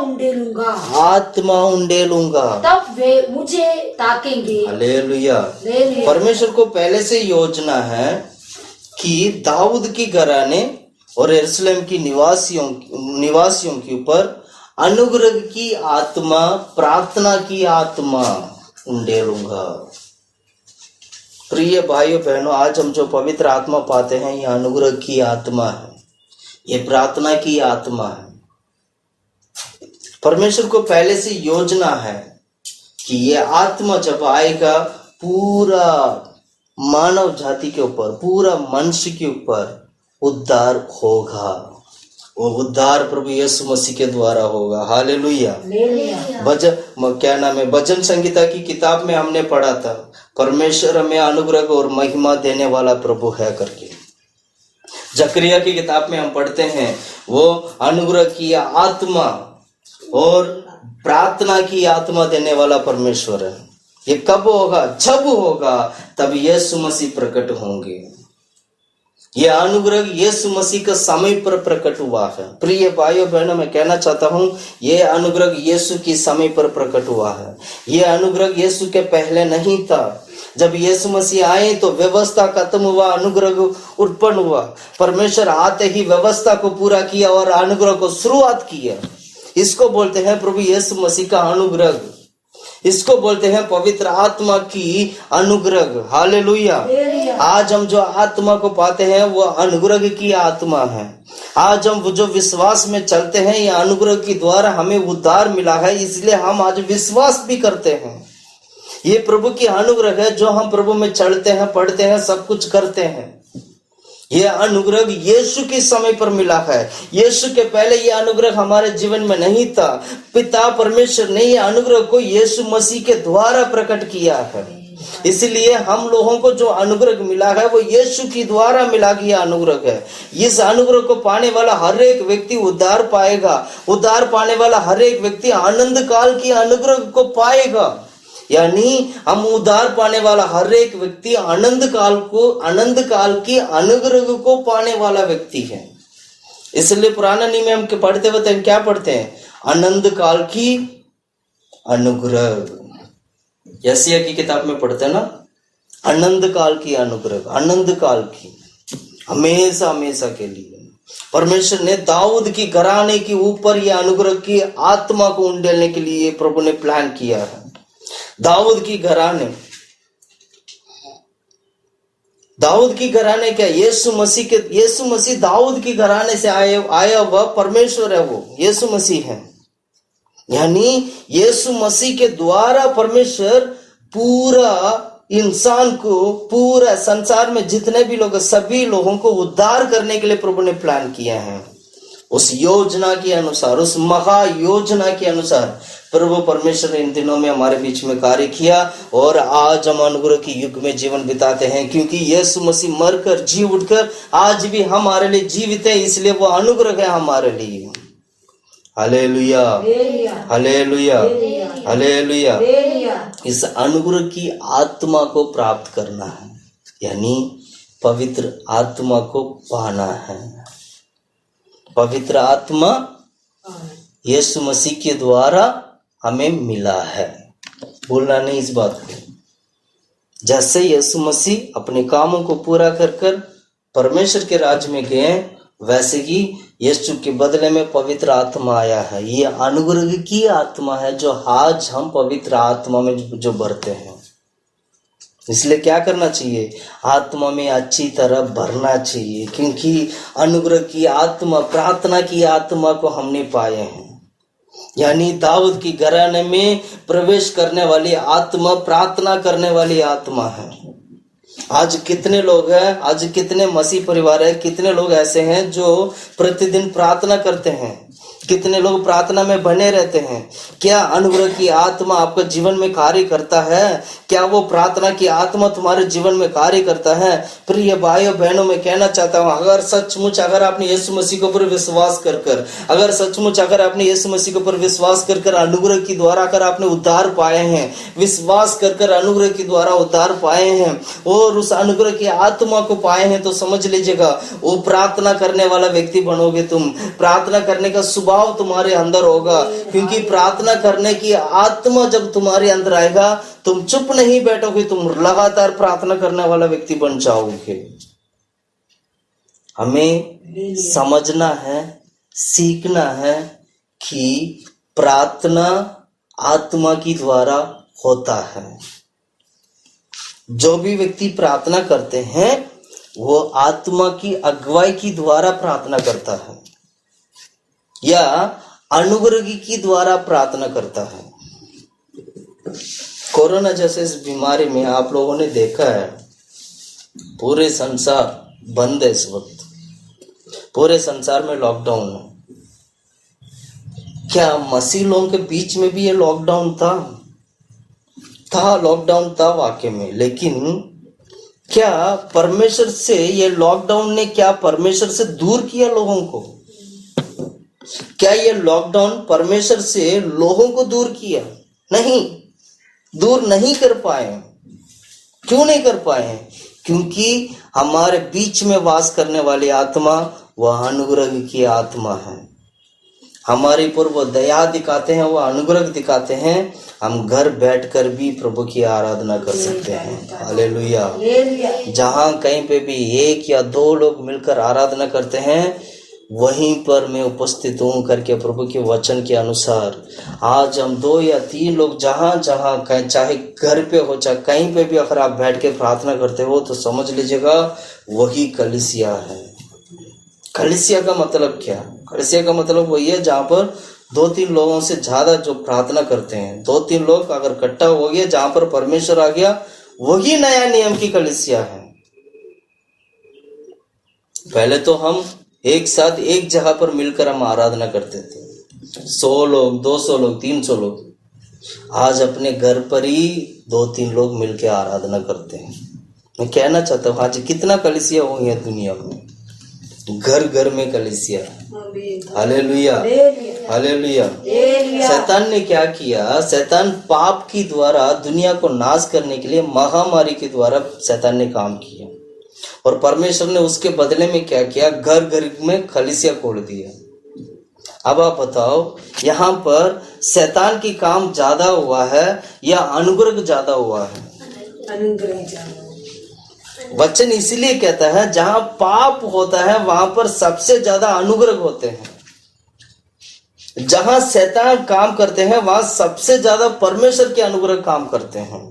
उंडेलूंगा, तब वे मुझे ताकेंगे। हालेलुया। परमेश्वर को पहले से योजना है कि दाऊद की घराने और यरूशलेम की निवासियों के ऊपर अनुग्रह की आत्मा, प्रार्थना की आत्मा उंडेलूंगा। प्रिय भाइयों बहनों, आज हम जो पवित्र आत्मा पाते हैं, ये अनुग्रह की आत्मा है, ये प्रार्थना की आत्मा है। परमेश्वर को पहले से योजना है कि ये आत्मा जब आएगा, पूरा मानव जाति के ऊपर, पूरा मनुष्य के ऊपर उद्धार होगा, और उद्धार प्रभु यीशु मसीह के द्वारा होगा। हालेलुया। क्या नाम है, भजन संगीता की किताब में हमने पढ़ा था, परमेश्वर हमें अनुग्रह और महिमा देने वाला प्रभु है करके। जकरिया की किताब में हम पढ़ते हैं, वो अनुग्रह की आत्मा और प्रार्थना की आत्मा देने वाला परमेश्वर है। ये कब होगा? जब होगा तब यीशु मसीह प्रकट होंगे। ये अनुग्रह यीशु मसीह का समय पर प्रकट हुआ है। प्रिय भाइयों बहनों, मैं कहना चाहता हूँ, ये अनुग्रह यीशु की समय पर प्रकट हुआ है। ये अनुग्रह यीशु के पहले नहीं था। जब यीशु मसीह आए तो व्यवस्था खत्म हुआ, अनुग्रह उत्पन्न हुआ। परमेश्वर आते ही व्यवस्था को पूरा किया और अनुग्रह को शुरुआत किया। इसको बोलते हैं प्रभु यीशु मसीह का अनुग्रह, इसको बोलते हैं पवित्र आत्मा की अनुग्रह। हालेलुया। आज हम जो आत्मा को पाते हैं वो अनुग्रह की आत्मा है। आज हम जो विश्वास में चलते हैं, ये अनुग्रह के द्वारा हमें उद्धार मिला है, इसलिए हम आज विश्वास भी करते हैं। ये प्रभु की अनुग्रह है, जो हम प्रभु में चलते हैं, पढ़ते हैं, सब कुछ करते हैं। यह अनुग्रह यीशु के समय पर मिला है। यीशु के पहले यह अनुग्रह हमारे जीवन में नहीं था। पिता परमेश्वर ने यह अनुग्रह को यीशु मसीह के द्वारा प्रकट किया है। इसलिए हम लोगों को जो अनुग्रह मिला है वो यीशु के द्वारा मिला गया अनुग्रह है। इस अनुग्रह को पाने वाला हर एक व्यक्ति उद्धार पाएगा। उद्धार पाने वाला हर एक व्यक्ति आनंद काल की अनुग्रह को पाएगा। यानी हम उद्धार पाने वाला हर एक व्यक्ति आनंद काल की अनुग्रह को पाने वाला व्यक्ति है। इसलिए पुराना नियम में हम पढ़ते वक्त हम क्या पढ़ते हैं? आनंद काल की अनुग्रह। यशायाह की किताब में पढ़ते हैं ना, आनंद काल की अनुग्रह, आनंद काल की। हमेशा हमेशा के लिए। परमेश्वर ने दाऊद की घराने के ऊपर यह अनुग्रह की आत्मा को उंडेलने के लिए प्रभु ने प्लान किया है। दाऊद की घराने क्या? यीशु मसीह दाऊद की घराने से आया हुआ परमेश्वर है, वो यीशु मसीह है। यानी यीशु मसीह के द्वारा परमेश्वर पूरा इंसान को, पूरा संसार में जितने भी लोग, सभी लोगों को उद्धार करने के लिए प्रभु ने प्लान किया है। उस योजना के अनुसार, उस महा योजना के अनुसार प्रभु परमेश्वर ने इन दिनों में हमारे बीच में कार्य किया और आज हम अनुग्रह के युग में जीवन बिताते हैं, क्योंकि यीशु मसीह मरकर जी उठकर आज भी हमारे लिए जीवित है, इसलिए वो अनुग्रह है हमारे लिए। Hallelujah, hallelujah, hallelujah. इस अनुग्रह की आत्मा को प्राप्त करना है, यानी पवित्र आत्मा को पाना है। पवित्र आत्मा यीशु मसीह के द्वारा हमें मिला है, भूलना नहीं इस बात को। जैसे यीशु मसीह अपने कामों को पूरा कर कर परमेश्वर के राज्य में गए, वैसे ही यीशु के बदले में पवित्र आत्मा आया है। ये अनुग्रह की आत्मा है जो आज हम पवित्र आत्मा में जो भरते हैं। इसलिए क्या करना चाहिए? आत्मा में अच्छी तरह भरना चाहिए, क्योंकि अनुग्रह की आत्मा, प्रार्थना की आत्मा को हमने पाए हैं। यानी दाऊद की घराने में प्रवेश करने वाली आत्मा प्रार्थना करने वाली आत्मा है। आज कितने लोग हैं, आज कितने मसीह परिवार है, कितने लोग ऐसे हैं जो प्रतिदिन प्रार्थना करते हैं, कितने लोग प्रार्थना में बने रहते हैं। क्या अनुग्रह की आत्मा आपके जीवन में कार्य करता है? क्या वो प्रार्थना की आत्मा तुम्हारे जीवन में कार्य करता है? प्रिय भाइयों बहनों, मैं कहना चाहता हूँ, अगर सचमुच अगर आपने यीशु मसीह के ऊपर विश्वास कर अगर सचमुच अगर आपने यीशु मसीह के ऊपर विश्वास कर अनुग्रह के द्वारा अगर आपने उद्धार पाए हैं, विश्वास कर अनुग्रह के द्वारा उद्धार पाए हैं और उस अनुग्रह की आत्मा को पाए हैं, तो समझ लीजिएगा वो प्रार्थना करने वाला व्यक्ति बनोगे तुम। प्रार्थना करने का स्वभाव तुम्हारे अंदर होगा, क्योंकि प्रार्थना करने की आत्मा जब तुम्हारे अंदर आएगा, तुम चुप नहीं बैठोगे, तुम लगातार प्रार्थना करने वाला व्यक्ति बन जाओगे। हमें समझना है, सीखना है कि प्रार्थना आत्मा की द्वारा होता है। जो भी व्यक्ति प्रार्थना करते हैं वो आत्मा की अगुवाई की द्वारा प्रार्थना करता है या अनुग्रह की द्वारा प्रार्थना करता है। कोरोना जैसे इस बीमारी में आप लोगों ने देखा है, पूरे संसार बंद है इस वक्त, पूरे संसार में लॉकडाउन है। क्या मसीह लोगों के बीच में भी ये लॉकडाउन था? लॉकडाउन था वाकई में, लेकिन क्या परमेश्वर से ये लॉकडाउन ने क्या परमेश्वर से दूर किया लोगों को? क्या ये लॉकडाउन परमेश्वर से लोगों को दूर किया? नहीं, दूर नहीं कर पाए। क्यों नहीं कर पाए? क्योंकि हमारे बीच में वास करने वाली आत्मा वह अनुग्रह की आत्मा है। हमारे ऊपर वो दया दिखाते हैं, वो अनुग्रह दिखाते हैं। हम घर बैठकर भी प्रभु की आराधना कर सकते हैं। हालेलुया। जहां कहीं पे भी एक या दो लोग मिलकर आराधना करते हैं, वहीं पर मैं उपस्थित हूं करके प्रभु के वचन के अनुसार आज हम 2 या 3 लोग जहां चाहे घर पे हो चाहे कहीं पे भी अगर आप बैठ के प्रार्थना करते हो, तो समझ लीजिएगा वही कलीसिया है। कलीसिया का मतलब क्या? कलीसिया का मतलब वही है जहां पर 2-3 लोगों से ज्यादा जो प्रार्थना करते हैं, 2-3 लोग अगर इकट्ठा हो गया, जहां पर परमेश्वर आ गया, वही नया नियम की कलीसिया है। पहले तो हम एक साथ एक जगह पर मिलकर हम आराधना करते थे, 100 लोग, 200 लोग, 300 लोग। आज अपने घर पर ही 2-3 लोग मिलकर आराधना करते हैं। मैं कहना चाहता हूँ आज कितना कलीसिया हुई है दुनिया में, घर घर में कलीसिया। Hallelujah, hallelujah. शैतान ने क्या किया? शैतान पाप की द्वारा दुनिया को नाश करने के लिए महामारी के द्वारा शैतान ने काम किया, और परमेश्वर ने उसके बदले में क्या किया? घर घर में कलीसिया खोल दिया। अब आप बताओ, यहाँ पर शैतान की काम ज्यादा हुआ है या अनुग्रह ज्यादा हुआ है? वचन इसलिए कहता है जहां पाप होता है वहां पर सबसे ज्यादा अनुग्रह होते हैं। जहां शैतान काम करते हैं वहां सबसे ज्यादा परमेश्वर के अनुग्रह काम करते हैं।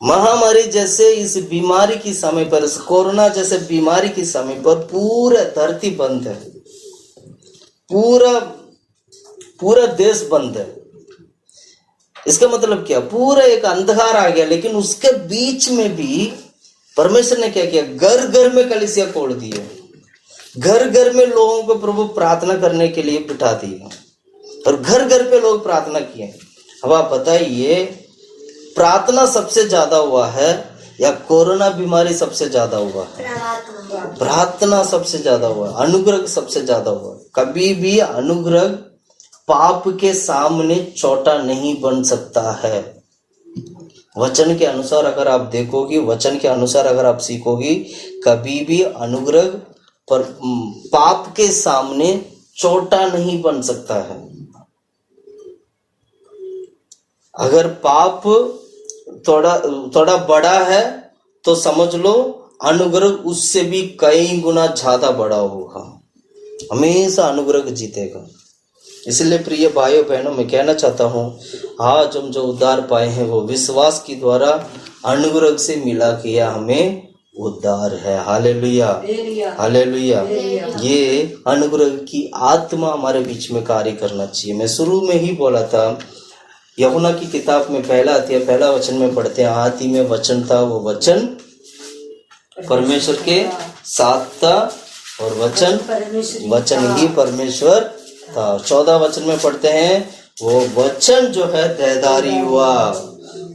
महामारी जैसे इस बीमारी की समय पर, इस कोरोना जैसे बीमारी की समय पर पूरा धरती बंद है, पूरा देश बंद है। इसका मतलब क्या? पूरा एक अंधकार आ गया, लेकिन उसके बीच में भी परमेश्वर ने क्या किया? घर घर में कलीसिया खोल दिए, घर घर में लोगों को प्रभु प्रार्थना करने के लिए बिठा दिया और घर घर पे लोग प्रार्थना किए। अब आप बताइए, प्रार्थना सबसे ज्यादा हुआ है या कोरोना बीमारी सबसे ज्यादा हुआ है? प्रार्थना सबसे ज्यादा हुआ, अनुग्रह सबसे ज्यादा हुआ। कभी भी अनुग्रह पाप के सामने छोटा नहीं बन सकता है। वचन के अनुसार अगर आप देखोगी, वचन के अनुसार अगर आप सीखोगी, कभी भी अनुग्रह पर पाप के सामने छोटा नहीं बन सकता है। अगर पाप थोड़ा बड़ा है तो समझ लो अनुग्रह उससे भी कई गुना ज्यादा बड़ा होगा। हमेशा अनुग्रह जीतेगा। इसलिए प्रिय भाइयों बहनों, मैं कहना चाहता हूं, आज हम जो उद्धार पाए हैं वो विश्वास के द्वारा अनुग्रह से मिला किया हमें उद्धार है। Hallelujah, hallelujah. ये अनुग्रह की आत्मा हमारे बीच में कार्य करना चाहिए। मैं शुरू में ही बोला था, यूहन्ना की किताब में पहला अध्याय पहला वचन में पढ़ते हैं, आदि में वचन था, वो वचन परमेश्वर के साथ था और वचन ही परमेश्वर था। 14 वचन में पढ़ते हैं, वो वचन जो है देहधारी हुआ।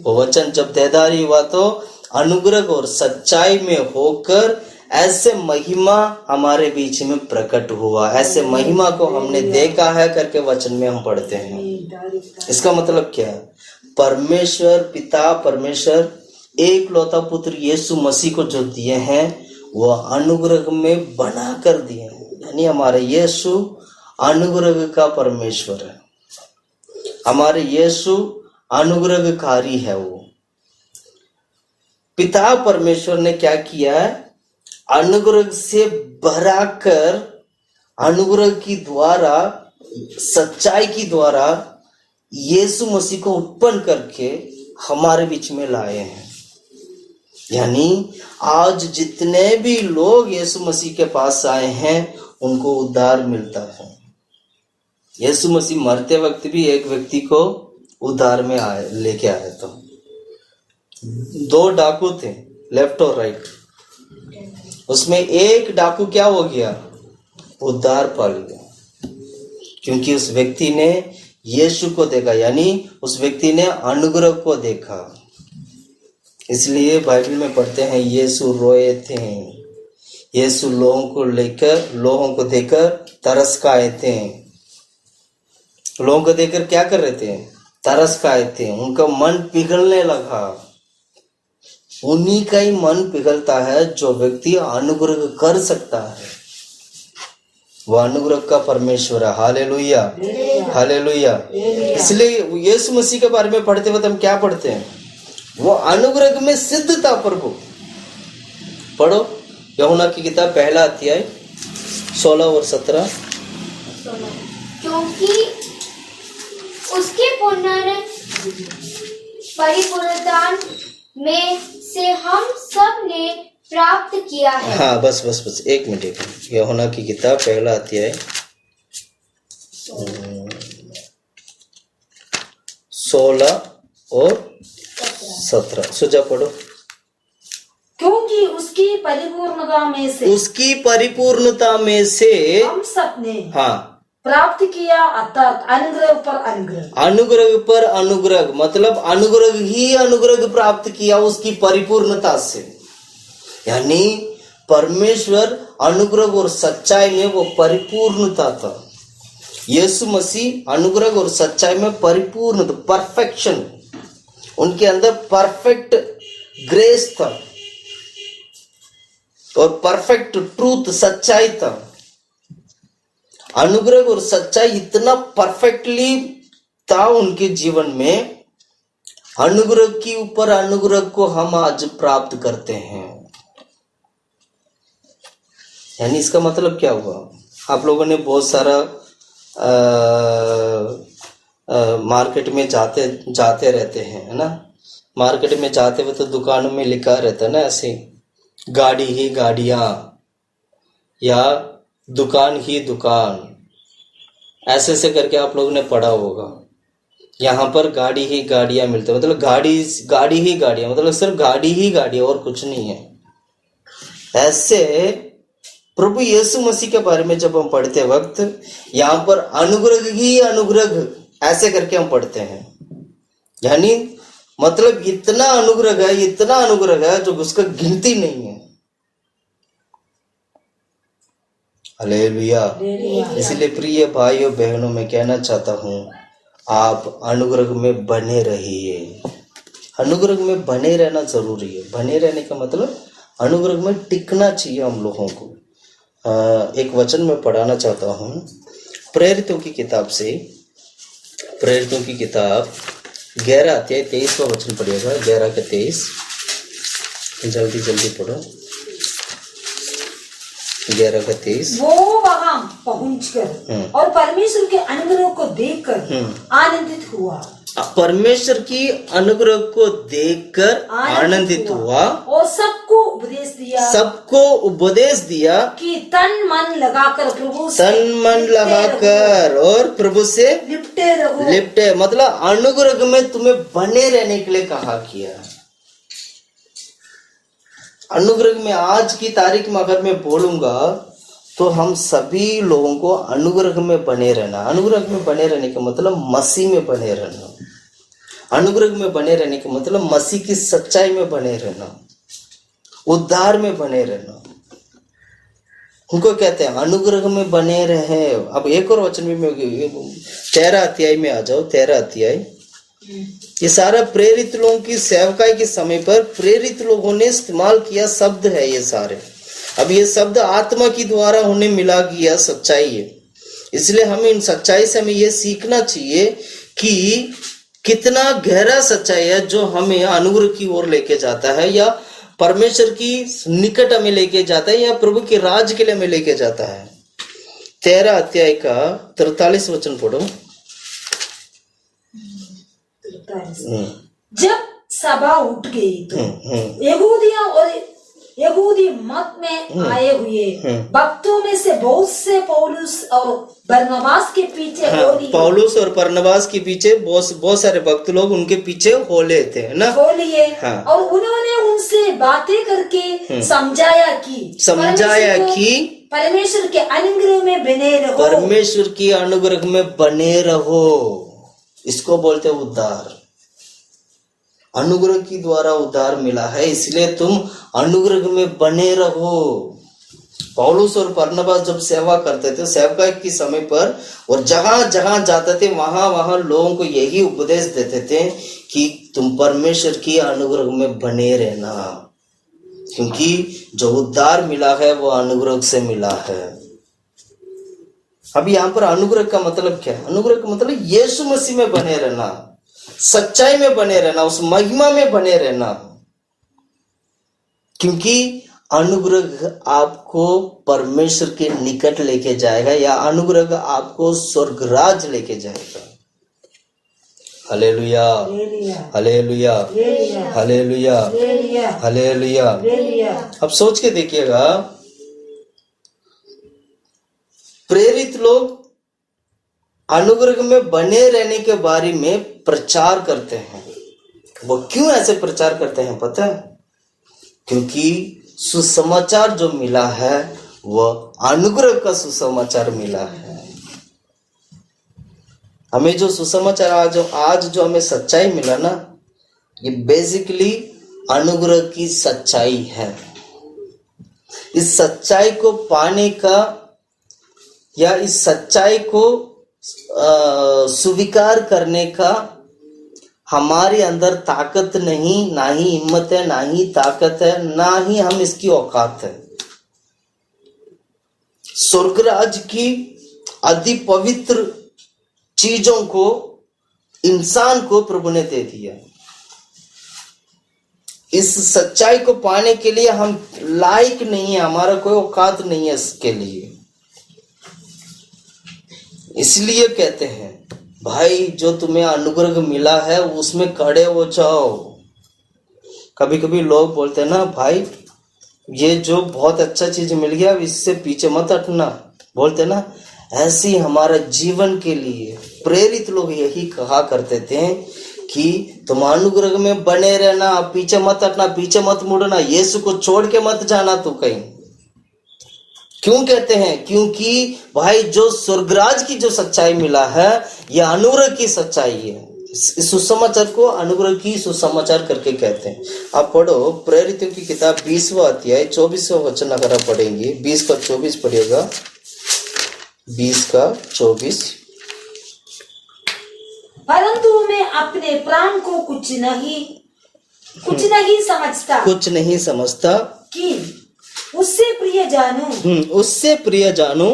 वो वचन जब देहधारी हुआ तो अनुग्रह और सच्चाई में होकर ऐसे महिमा हमारे बीच में प्रकट हुआ। ऐसे महिमा को हमने देखा है करके वचन में हम पढ़ते हैं। इसका मतलब क्या है? परमेश्वर पिता, परमेश्वर एक लौता पुत्र यीशु मसीह को जो दिए हैं वो अनुग्रह में बना कर दिए हैं। यानी हमारे यीशु अनुग्रह का परमेश्वर है, हमारे यीशु अनुग्रहकारी है। वो पिता परमेश्वर ने क्या किया है? अनुग्रह से भराकर, अनुग्रह की द्वारा, सच्चाई की द्वारा यीशु मसीह को उत्पन्न करके हमारे बीच में लाए हैं। यानी आज जितने भी लोग यीशु मसीह के पास आए हैं उनको उद्धार मिलता है। यीशु मसीह मरते वक्त भी एक व्यक्ति को उद्धार में लेके आया था। 2 डाकू थे, लेफ्ट और राइट। उसमें एक डाकू क्या हो गया? उद्धार पा लिया, क्योंकि उस व्यक्ति ने यीशु को देखा, यानी उस व्यक्ति ने अनुग्रह को देखा। इसलिए बाइबल में पढ़ते हैं, यीशु रोए थे, यीशु लोगों को देखकर तरस खाए थे। लोगों को देखकर क्या कर रहे थे? तरस खाए थे। उनका मन पिघलने लगा। उन्हीं का ही मन पिघलता है जो व्यक्ति अनुग्रह कर सकता है। वह अनुग्रह का परमेश्वर है। Hallelujah, hallelujah. इसलिए यीशु मसीह के बारे में पढ़ते वक्त हम क्या पढ़ते हैं? वो अनुग्रह में सिद्ध था प्रभु। पढ़ो यूहन्ना की किताब पहला अध्याय 16 और 17। क्योंकि उसके परिपूर्णता में से हम सब ने प्राप्त किया है। हाँ, बस 1 मिनट। यूहन्ना की किताब पहला अध्याय 16 और 17 सुझा पढ़ो। क्योंकि उसकी परिपूर्णता में से हम सब ने प्राप्त किया, अर्थात अनुग्रह पर अनुग्रह। अनुग्रह पर अनुग्रह मतलब अनुग्रह ही अनुग्रह प्राप्त किया उसकी परिपूर्णता से। यानी परमेश्वर अनुग्रह और सच्चाई में वो परिपूर्णता था। यीशु मसीह अनुग्रह और सच्चाई में परिपूर्ण, परफेक्शन, उनके अंदर परफेक्ट ग्रेस था और परफेक्ट ट्रूथ, सच्चाई था। अनुग्रह और सच्चाई इतना परफेक्टली था उनके जीवन में। अनुग्रह के ऊपर अनुग्रह को हम आज प्राप्त करते हैं। यानी इसका मतलब क्या हुआ? आप लोगों ने बहुत सारा मार्केट में जाते रहते हैं, है ना। मार्केट में जाते हुए तो दुकानों में लिखा रहता है ना, ऐसे गाड़ी ही गाड़ियां या दुकान ही दुकान, ऐसे ऐसे करके आप लोगों ने पढ़ा होगा। यहाँ पर गाड़ी ही गाड़ियां मिलते, मतलब गाड़ी ही गाड़ियां, मतलब सिर्फ गाड़ी ही गाड़ियां और कुछ नहीं है। ऐसे प्रभु यीशु मसीह के बारे में जब हम पढ़ते वक्त यहाँ पर अनुग्रह ही अनुग्रह ऐसे करके हम पढ़ते हैं। यानी मतलब इतना अनुग्रह है जो उसका गिनती नहीं है। हालेलुया। इसलिए प्रिय भाइयों बहनों, मैं कहना चाहता हूँ आप अनुग्रह में बने रहिए। अनुग्रह में बने रहना जरूरी है। बने रहने का मतलब अनुग्रह में टिकना चाहिए हम लोगों को। एक वचन में पढ़ाना चाहता हूँ प्रेरितों की किताब से, प्रेरितों की किताब 11 अध्याय 23वां वचन पढ़िएगा। 11 के 23, जल्दी जल्दी पढ़ो। 11 का 23। वो वहां पहुंचकर और परमेश्वर के अनुग्रह को देखकर आनंदित हुआ। परमेश्वर की अनुग्रह को देखकर आनंदित हुआ और सबको उपदेश दिया कि तन मन लगाकर और प्रभु से लिपटे। मतलब अनुग्रह में तुम्हें बने रहने के लिए कहा किया। अनुग्रह में आज की तारीख में अगर मैं बोलूंगा तो हम सभी लोगों को अनुग्रह में बने रहना। अनुग्रह में बने रहने का मतलब मसीह में बने रहना। अनुग्रह में बने रहने का मतलब मसीह की सच्चाई में बने रहना, उद्धार में बने रहना। उनको कहते हैं अनुग्रह में बने रहे। अब एक और वचन में 13 अध्याय में आ जाओ। 13 अध्याय, ये सारा प्रेरित लोगों की सेवकाई के समय पर प्रेरित लोगों ने इस्तेमाल किया शब्द है ये सारे। अब ये शब्द आत्मा की द्वारा उन्हें मिला गया सच्चाई है। इसलिए हमें इन सच्चाई से हमें ये सीखना चाहिए कि कितना गहरा सच्चाई है जो हमें अनुग्रह की ओर लेके जाता है, या परमेश्वर की निकट हमें लेके जाता है, या प्रभु के राज के लिए हमें लेके जाता है। 13 अध्याय का 43 वचन पढ़ो। जब सभा उठ गई तो यहूदी मत में आए हुए भक्तों में से बहुत से पौलुस और बरनबास के पीछे पौलुस और बरनबास के पीछे बहुत सारे भक्त लोग उनके पीछे हो लेते हैं ना, हो लिए। हाँ। और उन्होंने उनसे बातें करके समझाया कि परमेश्वर के अनुग्रह में बने रहो। परमेश्वर की अनुग्रह में बने रहो, इसको बोलते हैं उद्धार। अनुग्रह की द्वारा उद्धार मिला है, इसलिए तुम अनुग्रह में बने रहो। पौलुस और बरनबास जब सेवा करते थे, सेवकाई के समय पर और जहां जहां जाते थे वहां लोगों को यही उपदेश देते थे कि तुम परमेश्वर की अनुग्रह में बने रहना, क्योंकि जो उद्धार मिला है वो अनुग्रह से मिला है। अब यहाँ पर अनुग्रह का मतलब क्या है? अनुग्रह का मतलब यीशु मसीह में बने रहना, सच्चाई में बने रहना, उस महिमा में बने रहना। क्योंकि अनुग्रह आपको परमेश्वर के निकट लेके जाएगा, या अनुग्रह आपको स्वर्गराज लेके जाएगा। Hallelujah, hallelujah, hallelujah, hallelujah. अब सोच के देखिएगा, प्रेरित लोग अनुग्रह में बने रहने के बारे में प्रचार करते हैं। वो क्यों ऐसे प्रचार करते हैं पता है? क्योंकि सुसमाचार जो मिला है वह अनुग्रह का सुसमाचार मिला है। हमें जो सुसमाचार आज जो हमें सच्चाई मिला ना, ये बेसिकली अनुग्रह की सच्चाई है। इस सच्चाई को पाने का या इस सच्चाई को स्वीकार करने का हमारे अंदर ताकत नहीं, ना ही हिम्मत है, ना ही ताकत है, ना ही हम इसकी औकात है। स्वर्गराज की अति पवित्र चीजों को इंसान को प्रभु ने दे दिया। इस सच्चाई को पाने के लिए हम लायक नहीं है, हमारा कोई औकात नहीं है इसके लिए। इसलिए कहते हैं भाई जो तुम्हें अनुग्रह मिला है उसमें खड़े हो जाओ। कभी कभी लोग बोलते हैं ना भाई ये जो बहुत अच्छा चीज मिल गया इससे पीछे मत हटना, बोलते ना। ऐसे ही हमारा जीवन के लिए प्रेरित लोग यही कहा करते थे कि तुम अनुग्रह में बने रहना, पीछे मत हटना, पीछे मत मुड़ना, यीशु को छोड़ के मत जाना तू कहीं। क्यों कहते हैं? क्योंकि भाई जो स्वर्गराज की जो सच्चाई मिला है यह अनुग्रह की सच्चाई है। इस सुसमाचार को अनुग्रह की सुसमाचार करके कहते हैं। आप पढ़ो प्रेरितों की किताब 20वां अध्याय 24वां वचन अगर आप पढ़ेंगे, 20 का 24 पढ़िएगा, 20 का 24। परंतु मैं अपने प्राण को कुछ नहीं समझता कि उससे प्रिय जानूं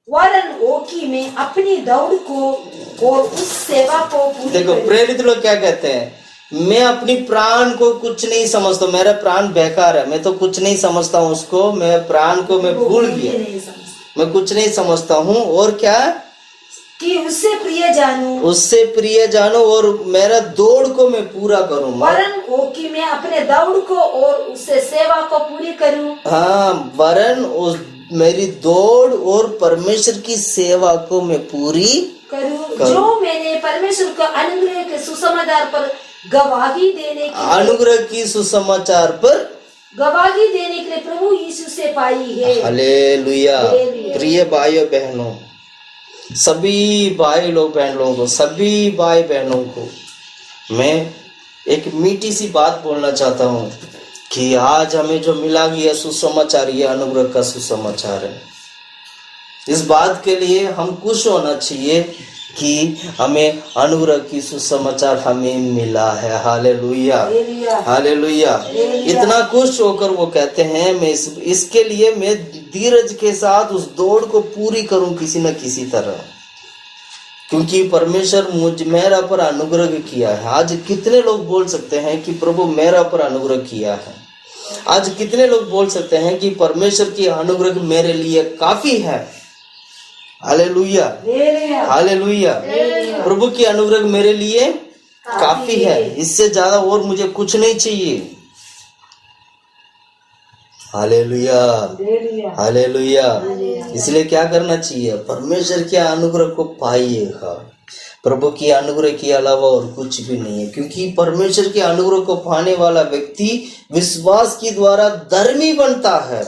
वरन वो कि मैं अपनी दौड़ को और उस सेवा को पूरी देखो प्रेरित लोग क्या कहते हैं, मैं अपनी प्राण को कुछ नहीं समझता, मेरा प्राण बेकार है, मैं तो कुछ नहीं समझता हूँ उसको, मैं प्राण को मैं भूल गया, मैं कुछ नहीं समझता हूँ। और क्या कि उससे प्रिय जानूं और मेरा दौड़ को मैं पूरा करूं, वरन वो कि मैं अपने दौड़ को और उससे सेवा को पूरी करूं। हाँ, वरन उस मेरी दौड़ और परमेश्वर की सेवा को मैं पूरी करूं। जो मैंने परमेश्वर का अनुग्रह के सुसमाचार पर गवाही देने के लिए प्रभु यीशु से पाई है। हालेलुया। प्रिय भाइयों बहनों, सभी भाई लोग बहन लोगों को, सभी भाई बहनों को मैं एक मीठी सी बात बोलना चाहता हूँ कि आज हमें जो मिला गया सुसमाचार ये अनुग्रह का सुसमाचार है। इस बात के लिए हम खुश होना चाहिए कि हमें अनुग्रह की सुसमाचार हमें मिला है। Hallelujah, hallelujah. इतना खुश होकर वो कहते हैं मैं इसके लिए मैं धीरज के साथ उस दौड़ को पूरी करूं किसी न किसी तरह, क्योंकि परमेश्वर मेरा पर अनुग्रह किया है। आज कितने लोग बोल सकते हैं कि प्रभु मेरा पर अनुग्रह किया है? आज कितने लोग बोल सकते हैं कि परमेश्वर की अनुग्रह मेरे लिए काफी है? Hallelujah, hallelujah. प्रभु की अनुग्रह मेरे लिए काफी है, इससे ज्यादा और मुझे कुछ नहीं चाहिए। Hallelujah, hallelujah. इसलिए क्या करना चाहिए? परमेश्वर के अनुग्रह को पाइएगा। प्रभु की अनुग्रह के अलावा और कुछ भी नहीं है, क्योंकि परमेश्वर के अनुग्रह को पाने वाला व्यक्ति विश्वास के द्वारा धर्मी बनता है।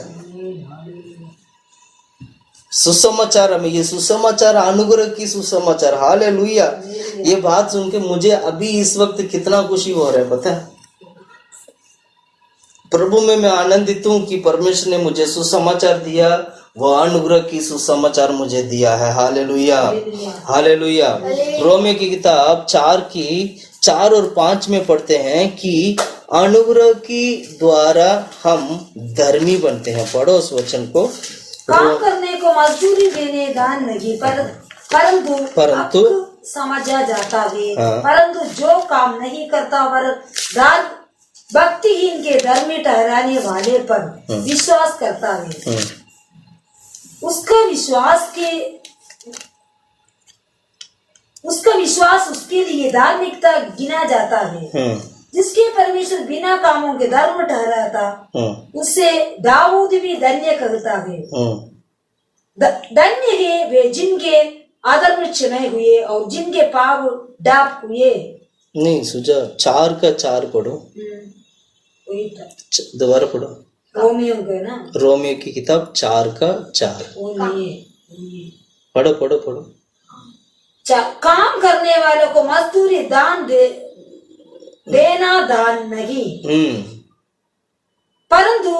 सुसमाचार में ये सुसमाचार अनुग्रह की सुसमाचार। हालेलुया। ये बात सुन के मुझे अभी इस वक्त कितना खुशी हो रहा है पता है? प्रभु में मैं आनंदित हूँ कि परमेश्वर ने मुझे सुसमाचार दिया, वह अनुग्रह की सुसमाचार मुझे दिया है। Hallelujah, hallelujah. रोमियो की किताब 4 और 5 में पढ़ते हैं कि अनुग्रह की द्वारा हम धर्मी बनते हैं। पढ़ो उस वचन को। काम करने को मजदूरी देने दान नहीं परंतु समझा जाता है। परंतु जो काम नहीं करता वह दान भक्तिहीन के धर्मी ठहराने वाले पर विश्वास करता है। उसका विश्वास उसके लिए धार्मिकता गिना जाता है। जिसके परमेश्वर बिना कामों के धर्म ठहराता उससे दाऊद भी धन्य कहता है। धन्य है वे जिनके अधर्म क्षमय हुए और जिनके पाप डाप हुए। नहीं सुझा 4 का 4 पढ़ो, दोबारा पढ़ो। रोमियो का ना, रोमियो की किताब 4 का 4 पढ़ो पढ़ो पढ़ो। काम करने वालों को मजदूरी दान देना दान नहीं परंतु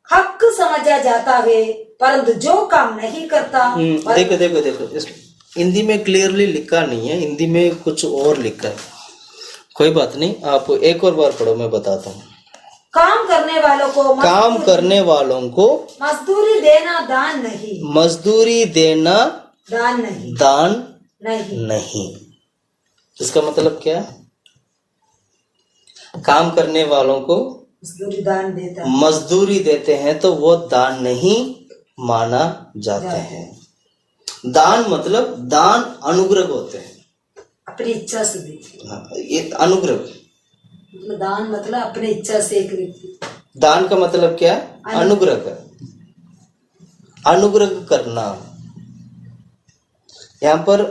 हक समझा जाता है। परंतु जो काम नहीं करता देखो हिंदी में क्लियरली लिखा नहीं है, हिंदी में कुछ और लिखा है। कोई बात नहीं, आप एक और बार पढ़ो, मैं बताता हूँ। काम करने वालों को मजदूरी देना दान नहीं, मजदूरी देना दान नहीं। इसका मतलब क्या है? काम करने वालों को मजदूरी दान देता है। मजदूरी देते हैं तो वो दान नहीं माना जाते हैं। दान मतलब दान अनुग्रह होते हैं। अपनी इच्छा से देते हैं। हाँ, ये अनुग्रह। मतलब दान मतलब अपनी इच्छा से एक व्यक्ति। दान का मतलब क्या है? अनुग्रह का, अनुग्रह करना। यहाँ पर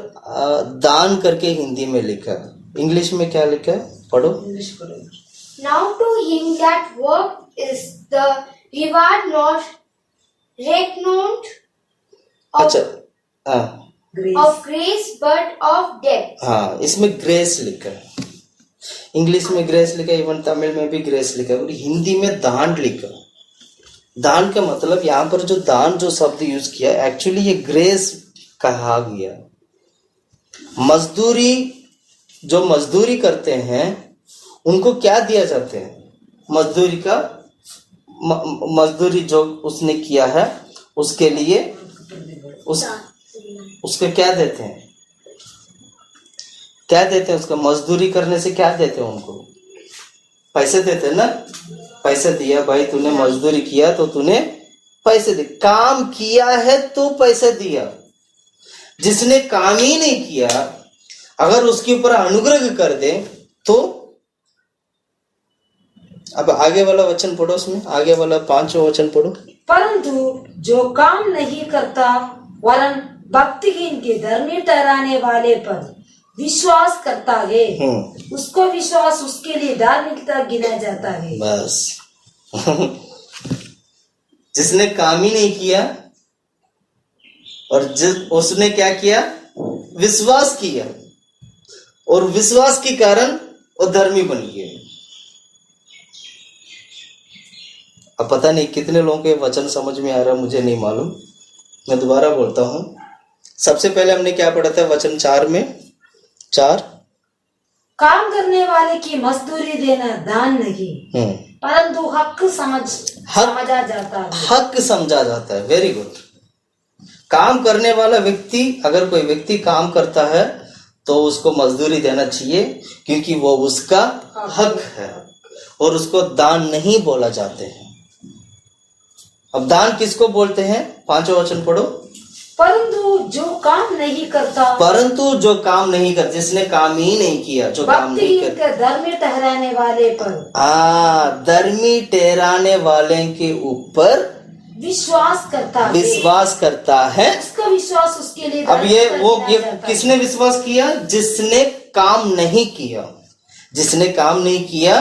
दान करके हिंदी में लिखा, इंग्लिश में क्या लिखा है? पढ़ो। इंग्लिश पढ़ो। Now to him that work is the reward not reckoned अच्छा, हाँ of grace but of debt. हाँ, इसमें ग्रेस लिखा है, इंग्लिश में ग्रेस लिखा है, इवन तमिल में भी ग्रेस लिखा है, और हिंदी में दान लिखा। दान का मतलब यहाँ पर जो दान जो शब्द यूज किया एक्चुअली ये ग्रेस कहा गया। मजदूरी, जो मजदूरी करते हैं उनको क्या दिया जाते हैं? मजदूरी का मजदूरी जो उसने किया है उसके लिए उसको क्या देते हैं? क्या देते हैं उसको? मजदूरी करने से क्या देते हैं उनको? पैसे देते हैं ना। पैसे दिया भाई, तूने मजदूरी किया तो तूने पैसे दे, काम किया है तो पैसे दिया। जिसने काम ही नहीं किया अगर उसके ऊपर अनुग्रह कर दे तो। अब आगे वाला वचन पढ़ो, उसमें आगे वाला 5वां वचन पढ़ो। परंतु जो काम नहीं करता वरन भक्तिहीन के धर्मी ठहराने वाले पर विश्वास करता है, उसको विश्वास उसके लिए धार्मिकता गिना जाता है। बस जिसने काम ही नहीं किया और उसने क्या किया? विश्वास किया, और विश्वास के कारण वो धर्मी बन गए। अब पता नहीं कितने लोगों को वचन समझ में आ रहा, मुझे नहीं मालूम। मैं दोबारा बोलता हूं। सबसे पहले हमने क्या पढ़ा था? वचन 4 में 4, काम करने वाले की मजदूरी देना दान नहीं परंतु हक समझा जाता है। हक समझा जाता है। Very good. काम करने वाला व्यक्ति, अगर कोई व्यक्ति काम करता है तो उसको मजदूरी देना चाहिए, क्योंकि वो उसका हक है, और उसको दान नहीं बोला जाते हैं। अब दान किसको बोलते हैं? 5वां वचन पढ़ो। परंतु जो काम नहीं करता, परंतु जो काम नहीं करता, जिसने काम ही नहीं किया, जो काम नहीं करता, धर्मी ठहराने वाले पर, धर्मी ठहराने वाले के ऊपर विश्वास करता है। उसका विश्वास उसके लिए। अब ये किसने विश्वास किया? जिसने काम नहीं किया। जिसने काम नहीं किया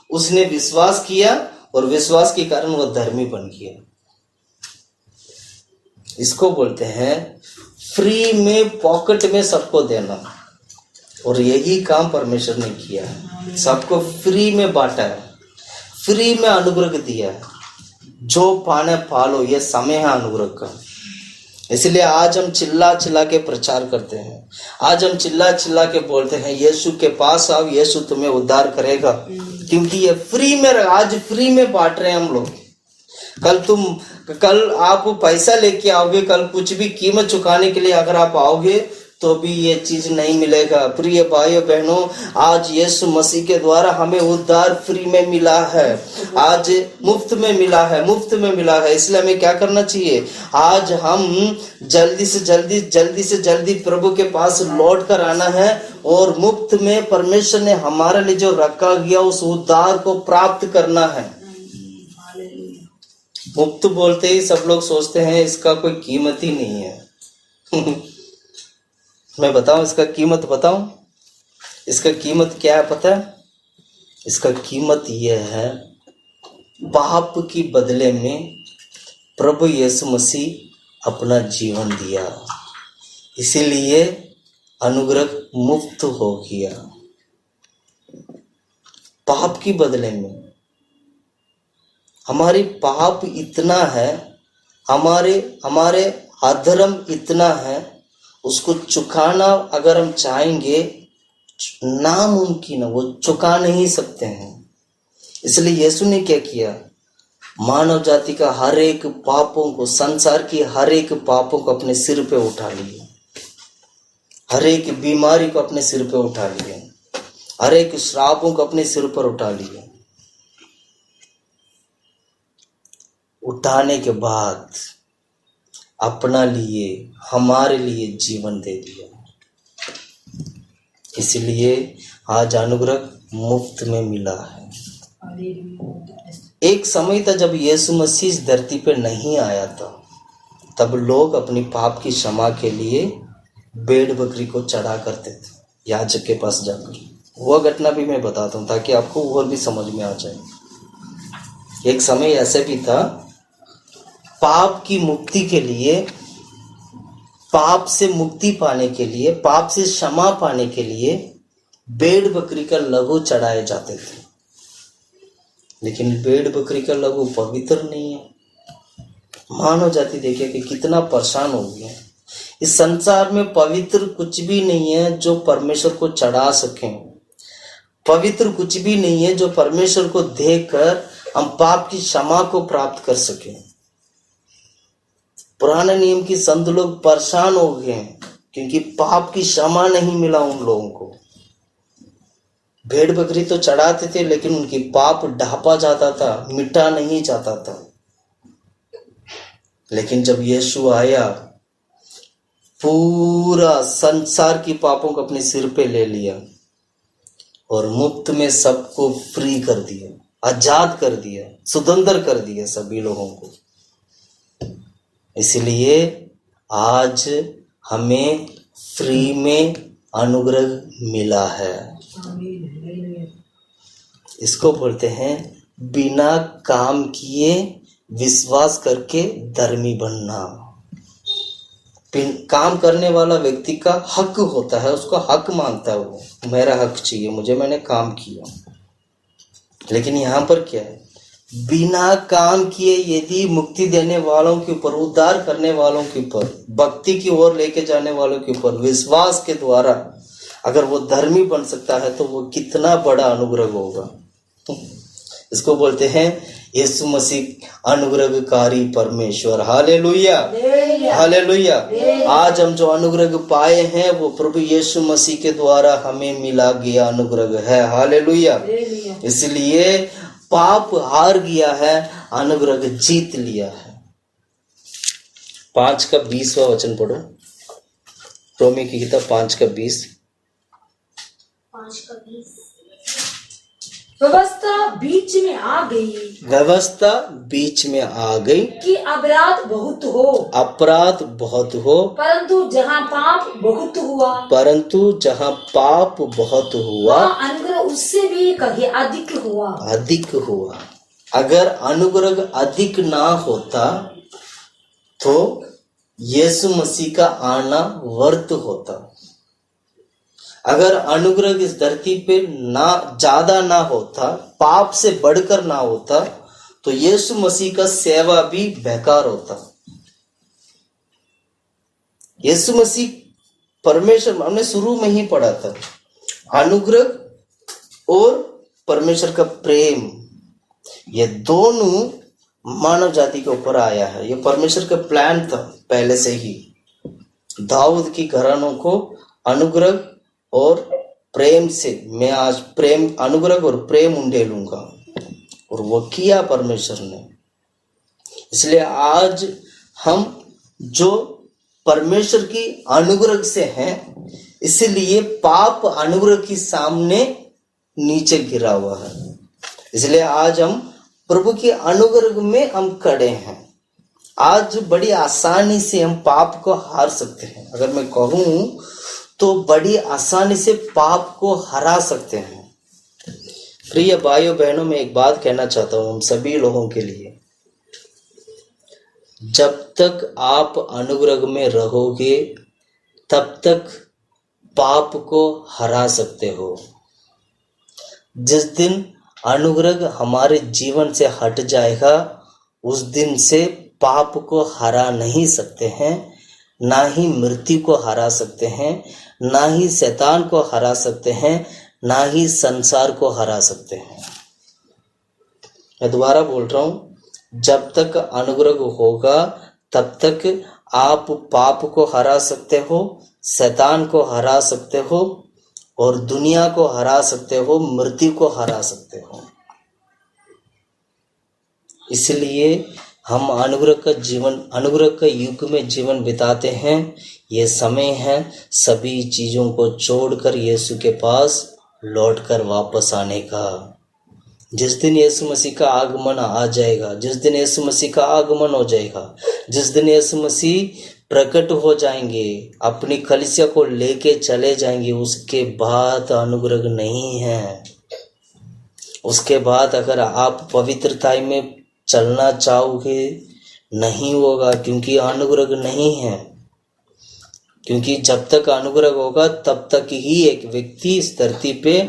उसने विश्वास किया, और विश्वास के कारण वो धर्मी बन गया। इसको बोलते हैं फ्री में, पॉकेट में सबको देना। और यही काम परमेश्वर ने किया है, सबको फ्री में बांटा है, फ्री में अनुग्रह दिया है। जो पाने पालो, ये समय है अनुग्रह का। इसलिए आज हम चिल्ला चिल्ला के प्रचार करते हैं, आज हम चिल्ला चिल्ला के बोलते हैं यीशु के पास आओ, यीशु तुम्हें उद्धार करेगा, क्योंकि ये फ्री में, आज फ्री में बांट रहे हैं हम लोग। कल आप पैसा लेके आओगे, कल कुछ भी कीमत चुकाने के लिए अगर आप आओगे तो भी ये चीज नहीं मिलेगा। प्रिय भाइयों बहनों, आज यीशु मसीह के द्वारा हमें उद्धार फ्री में मिला है, आज मुफ्त में मिला है, मुफ्त में मिला है। इसलिए हमें क्या करना चाहिए? आज हम जल्दी से जल्दी प्रभु के पास लौट कर आना है, और मुफ्त में परमेश्वर ने हमारे लिए जो रखा गया उस उद्धार को प्राप्त करना है। मुफ्त बोलते ही सब लोग सोचते हैं इसका कोई कीमत ही नहीं है। मैं बताऊं इसका कीमत बताऊं? इसका कीमत क्या है पता है? इसका कीमत यह है, पाप की बदले में प्रभु यीशु मसीह अपना जीवन दिया, इसीलिए अनुग्रह मुफ्त हो गया। पाप की बदले में हमारी पाप इतना है, हमारे अधर्म इतना है, उसको चुकाना अगर हम चाहेंगे नामुमकिन है, वो चुका नहीं सकते हैं। इसलिए यीशु ने क्या किया? मानव जाति का हर एक पापों को, संसार की हर एक पापों को अपने सिर पे उठा लिया, हर एक बीमारी को अपने सिर पे उठा लिया, हर एक श्रापों को अपने सिर पर उठा लिया। उठाने के बाद अपना लिए, हमारे लिए जीवन दे दिया। इसलिए आज अनुग्रह मुफ्त में मिला है। एक समय था जब यीशु मसीह इस धरती पर नहीं आया था, तब लोग अपनी पाप की क्षमा के लिए भेड़ बकरी को चढ़ा करते थे याजक के पास जाकर। वह घटना भी मैं बताता हूँ ताकि आपको और भी समझ में आ जाए। एक समय ऐसे भी था, पाप की मुक्ति के लिए, पाप से मुक्ति पाने के लिए, पाप से क्षमा पाने के लिए भेड़ बकरी का लहू चढ़ाए जाते थे। लेकिन भेड़ बकरी का लहू पवित्र नहीं है। मानव जाति देखिए कि कितना परेशान हो गया। इस संसार में पवित्र कुछ भी नहीं है जो परमेश्वर को चढ़ा सके। पवित्र कुछ भी नहीं है जो परमेश्वर को देखकर हम पाप की क्षमा को प्राप्त कर सके। पुराने नियम की संत लोग परेशान हो गए हैं क्योंकि पाप की क्षमा नहीं मिला उन लोगों को। भेड़ बकरी तो चढ़ाते थे लेकिन उनकी पाप ढापा जाता था, मिटा नहीं जाता था। लेकिन जब यीशु आया, पूरा संसार की पापों को अपने सिर पे ले लिया और मुफ्त में सबको फ्री कर दिया, आजाद कर दिया, स्वतंत्र कर दिया सभी लोगों को। इसलिए आज हमें फ्री में अनुग्रह मिला है। इसको बोलते हैं बिना काम किए विश्वास करके धर्मी बनना। काम करने वाला व्यक्ति का हक होता है, उसको हक मानता है, वो मेरा हक चाहिए मुझे, मैंने काम किया। लेकिन यहाँ पर क्या है, बिना काम किए यदि मुक्ति देने वालों के ऊपर, उद्धार करने वालों के ऊपर, भक्ति की ओर लेके जाने वालों के ऊपर विश्वास के द्वारा अगर वो धर्मी बन सकता है तो वो कितना बड़ा अनुग्रह होगा। इसको बोलते हैं यीशु मसीह अनुग्रहकारी परमेश्वर। Hallelujah, hallelujah. आज हम जो अनुग्रह पाए हैं वो प्रभु यीशु मसीह के द्वारा हमें मिला गया अनुग्रह है। हालेलुया। इसलिए पाप हार गया है, अनुग्रह जीत लिया है। 5:20 वचन पढ़ो, रोमी की किताब 5:20। व्यवस्था बीच में आ गई, व्यवस्था बीच में आ गई कि अपराध बहुत हो, अपराध बहुत हो, परंतु जहाँ पाप बहुत हुआ, परंतु जहाँ पाप बहुत हुआ वहाँ अनुग्रह उससे भी कहीं अधिक हुआ, अधिक हुआ। अगर अनुग्रह अधिक ना होता तो यीशु मसीह का आना व्यर्थ होता। अगर अनुग्रह इस धरती पे ना ज्यादा ना होता, पाप से बढ़कर ना होता, तो यीशु मसीह का सेवा भी बेकार होता। यीशु मसीह परमेश्वर, हमने शुरू में ही पढ़ा था, अनुग्रह और परमेश्वर का प्रेम, ये दोनों मानव जाति के ऊपर आया है। ये परमेश्वर का प्लान था पहले से ही। दाऊद की घरानों को अनुग्रह और प्रेम से मैं आज प्रेम, अनुग्रह और प्रेम उंडेलूंगा, और वो किया परमेश्वर ने। इसलिए आज हम जो परमेश्वर की अनुग्रह से हैं, इसलिए पाप अनुग्रह के सामने नीचे गिरा हुआ है। इसलिए आज हम प्रभु के अनुग्रह में हम खड़े हैं। आज बड़ी आसानी से हम पाप को हार सकते हैं। अगर मैं कहूं तो बड़ी आसानी से पाप को हरा सकते हैं। प्रिय भाइयों बहनों, मैं एक बात कहना चाहता हूं हम सभी लोगों के लिए, जब तक आप अनुग्रह में रहोगे तब तक पाप को हरा सकते हो। जिस दिन अनुग्रह हमारे जीवन से हट जाएगा उस दिन से पाप को हरा नहीं सकते हैं, ना ही मृत्यु को हरा सकते हैं, ना ही शैतान को हरा सकते हैं, ना ही संसार को हरा सकते हैं। मैं दोबारा बोल रहा हूं, जब तक अनुग्रह होगा तब तक आप पाप को हरा सकते हो, शैतान को हरा सकते हो और दुनिया को हरा सकते हो, मृत्यु को हरा सकते हो। इसलिए हम अनुग्रह का जीवन, अनुग्रह का युग में जीवन बिताते हैं। ये समय है सभी चीजों को छोड़कर यीशु के पास लौटकर वापस आने का। जिस दिन यीशु मसीह का आगमन आ जाएगा, जिस दिन यीशु मसीह का आगमन हो जाएगा, जिस दिन यीशु मसीह प्रकट हो जाएंगे, अपनी कलीसिया को लेके चले जाएंगे, उसके बाद अनुग्रह नहीं है। उसके बाद अगर आप पवित्रता में चलना चाहोगे नहीं होगा, क्योंकि अनुग्रह नहीं है। क्योंकि जब तक अनुग्रह होगा तब तक ही एक व्यक्ति इस धरती पे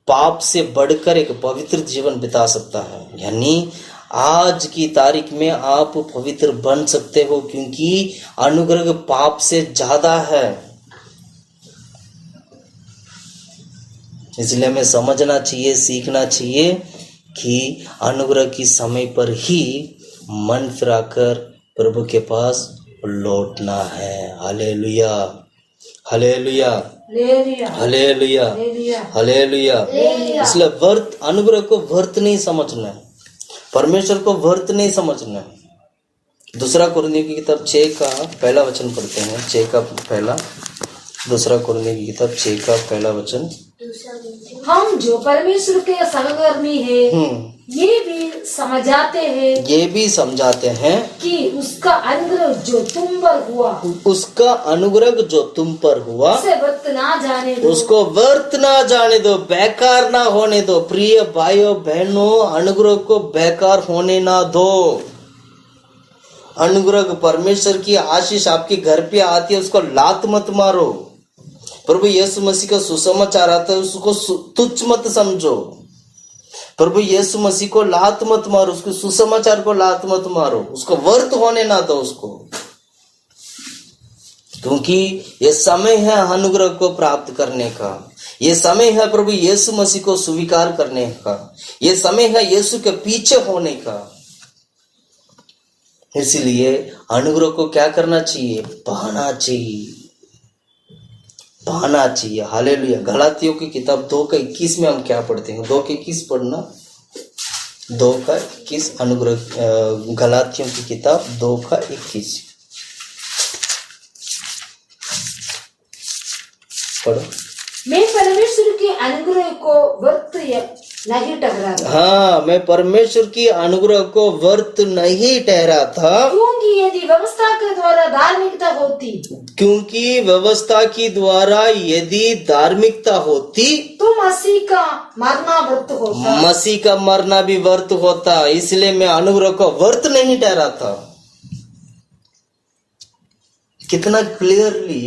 पाप से बढ़कर एक पवित्र जीवन बिता सकता है। यानी आज की तारीख में आप पवित्र बन सकते हो, क्योंकि अनुग्रह पाप से ज्यादा है। इसलिए हमें समझना चाहिए, सीखना चाहिए कि अनुग्रह की समय पर ही मन फिराकर प्रभु के पास लौटना है। Hallelujah, hallelujah, hallelujah, hallelujah. इसलिए वर्त, अनुग्रह को वर्त नहीं समझना है, परमेश्वर को वर्त नहीं समझना है। दूसरा कुरिन्थियों की किताब 6 का पहला वचन पढ़ते हैं। 6 का पहला, दूसरा कुरिन्थियों की किताब 6 का पहला वचन। हम जो परमेश्वर के सहकर्मी है ये भी समझाते हैं कि उसका अनुग्रह जो तुम पर हुआ, उसका अनुग्रह जो तुम पर हुआ उसे वर्त ना जाने दो, उसको वर्त ना जाने दो, बेकार ना होने दो। प्रिय भाइयों बहनों, अनुग्रह को बेकार होने ना दो। अनुग्रह परमेश्वर की आशीष आपके घर पे आती है, उसको लात मत मारो। प्रभु यीशु मसीह का सुसमाचार आता है, उसको तुच्छ मत समझो। प्रभु यीशु मसीह को लात मत मारो, उसको सुसमाचार को लात मत मारो, उसको वर्त होने ना दो उसको। क्योंकि ये समय है अनुग्रह को प्राप्त करने का, ये समय है प्रभु यीशु मसीह को स्वीकार करने का, ये समय है यीशु के पीछे होने का। इसलिए अनुग्रह को क्या करना चाहिए? पाना चाहिए, पाना चाहिए। हालेलुया। गलातियों की किताब 2:21 में हम क्या पढ़ते हैं? 2:21 पढ़ना, 2:21 अनुग्रह, गलातियों की किताब 2:21 पढ़ो। मैं परमेश्वर के अनुग्रह को वर्त नहीं ठहराता। हाँ, मैं परमेश्वर की अनुग्रह को वर्त नहीं ठहराता, क्योंकि यदि व्यवस्था के द्वारा धार्मिकता होती, क्योंकि व्यवस्था की द्वारा यदि धार्मिकता होती तो मसीह का मरना वर्त होता, मसीह का मरना भी वर्त होता। इसलिए मैं अनुग्रह को वर्त नहीं ठहराता। कितना क्लियरली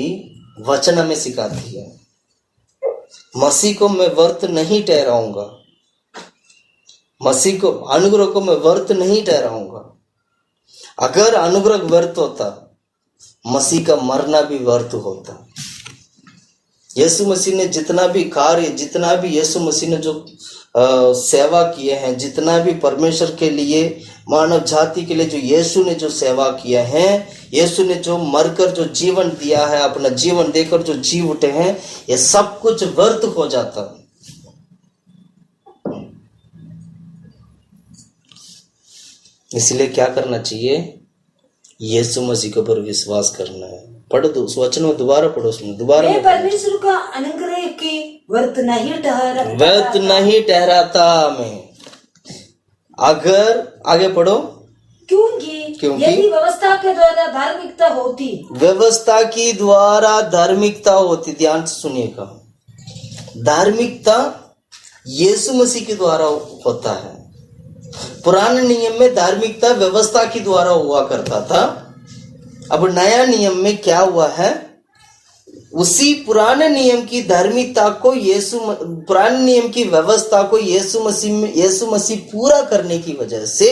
वचन हमें सिखाती है। मसीह को मैं वर्त नहीं ठहराऊंगा, मसीह को, अनुग्रह को मैं वर्त नहीं ठहराऊंगा। अगर अनुग्रह व्यर्थ होता, मसीह का मरना भी व्यर्थ होता। यीशु मसीह ने जितना भी कार्य, जितना भी यीशु मसीह ने जो सेवा किए हैं, जितना भी परमेश्वर के लिए, मानव जाति के लिए जो यीशु ने जो सेवा किया है, यीशु ने जो मरकर जो जीवन दिया है, अपना जीवन देकर जो जी उठे हैं, ये सब कुछ व्यर्थ हो जाता। इसलिए क्या करना चाहिए? यीशु मसीह के ऊपर विश्वास करना है। पढ़ो तो उस वचन में दोबारा पढ़ो, उसमें दोबारा। मैं परमेश्वर का अनुग्रह की वर्त नहीं ठहराता मैं। अगर आगे पढ़ो, क्योंकि यदि व्यवस्था के द्वारा धार्मिकता होती, व्यवस्था की द्वारा धार्मिकता होती, ध्यान से सुनिएगा, धार्मिकता यीशु मसीह के द्वारा होता है। पुराने नियम में धार्मिकता व्यवस्था के द्वारा हुआ करता था। अब नया नियम में क्या हुआ है? उसी पुराने नियम की धार्मिकता को पुराने नियम की व्यवस्था को यीशु मसीह पूरा करने की वजह से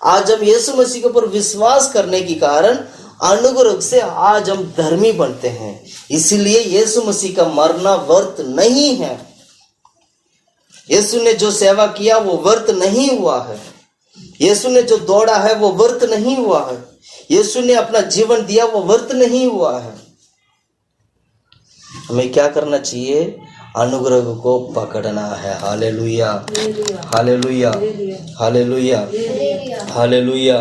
आज हम यीशु मसीह के ऊपर विश्वास करने के कारण अनुग्रह से आज हम धर्मी बनते हैं। इसलिए यीशु मसीह का मरना व्यर्थ नहीं है। यीशु ने जो सेवा किया वो व्यर्थ नहीं हुआ है। यीशु ने जो दौड़ा है वो व्यर्थ नहीं हुआ है। यीशु ने अपना जीवन दिया वो व्यर्थ नहीं हुआ है। हमें क्या करना चाहिए? अनुग्रह को पकड़ना है। Hallelujah, hallelujah, hallelujah, hallelujah.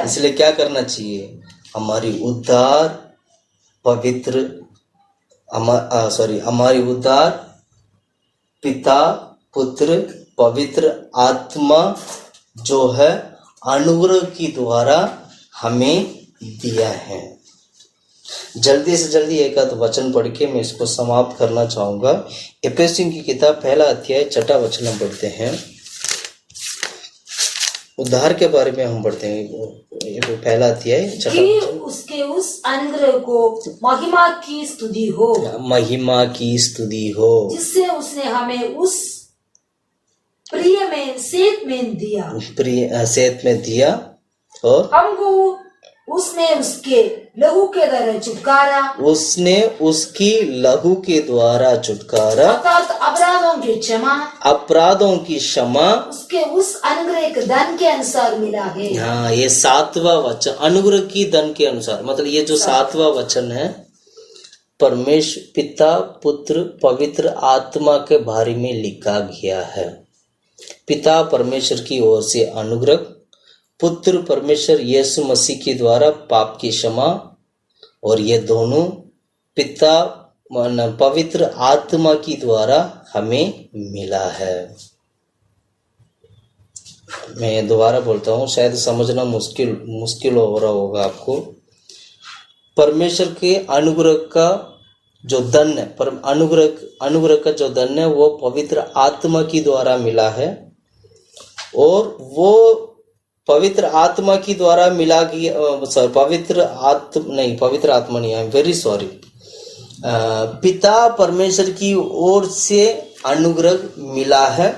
इसलिए क्या करना चाहिए? हमारी उद्धार पवित्र हमारी उद्धार पिता पुत्र पवित्र आत्मा जो है अनुग्रह की द्वारा हमें दिया है। जल्दी से जल्दी एक आध वचन पढ़ के मैं इसको समाप्त करना चाहूंगा। इफिसियों की किताब 1 अध्याय 6 वचन हम पढ़ते हैं। उद्धार के बारे में हम पढ़ते हैं। 1 अध्याय 6 कि उसके उस अनुग्रह को महिमा की स्तुति हो, महिमा की स्तुति हो, जिससे उसने हमें उस प्रिय में सेत में दिया, प्रिय सेत में दिया, और हमको उसने उसके लहू के द्वारा छुटकारा, उसने उसकी लहू के द्वारा छुटकारा, अर्थात अपराधों की क्षमा, अपराधों की क्षमा, उसके उस अनुग्रह के धन के अनुसार मिला है। हाँ, ये 7वां वचन अनुग्रह की धन के अनुसार, मतलब ये जो 7वां वचन है परमेश्वर पिता पुत्र पवित्र आत्मा के बारे में लिखा गया है। पिता परमेश्वर की ओर से अनुग्रह, पुत्र परमेश्वर यीशु मसीह के द्वारा पाप की क्षमा, और ये दोनों पिता पवित्र आत्मा की द्वारा हमें मिला है। मैं दोबारा बोलता हूँ, शायद समझना मुश्किल हो रहा होगा आपको। परमेश्वर के अनुग्रह का जो धन है, पर अनुग्रह का जो धन है वो पवित्र आत्मा की द्वारा मिला है, और वो पवित्र आत्मा की द्वारा मिला कि पवित्र आत्मा नहीं, आई एम वेरी सॉरी, पिता परमेश्वर की ओर से अनुग्रह मिला है।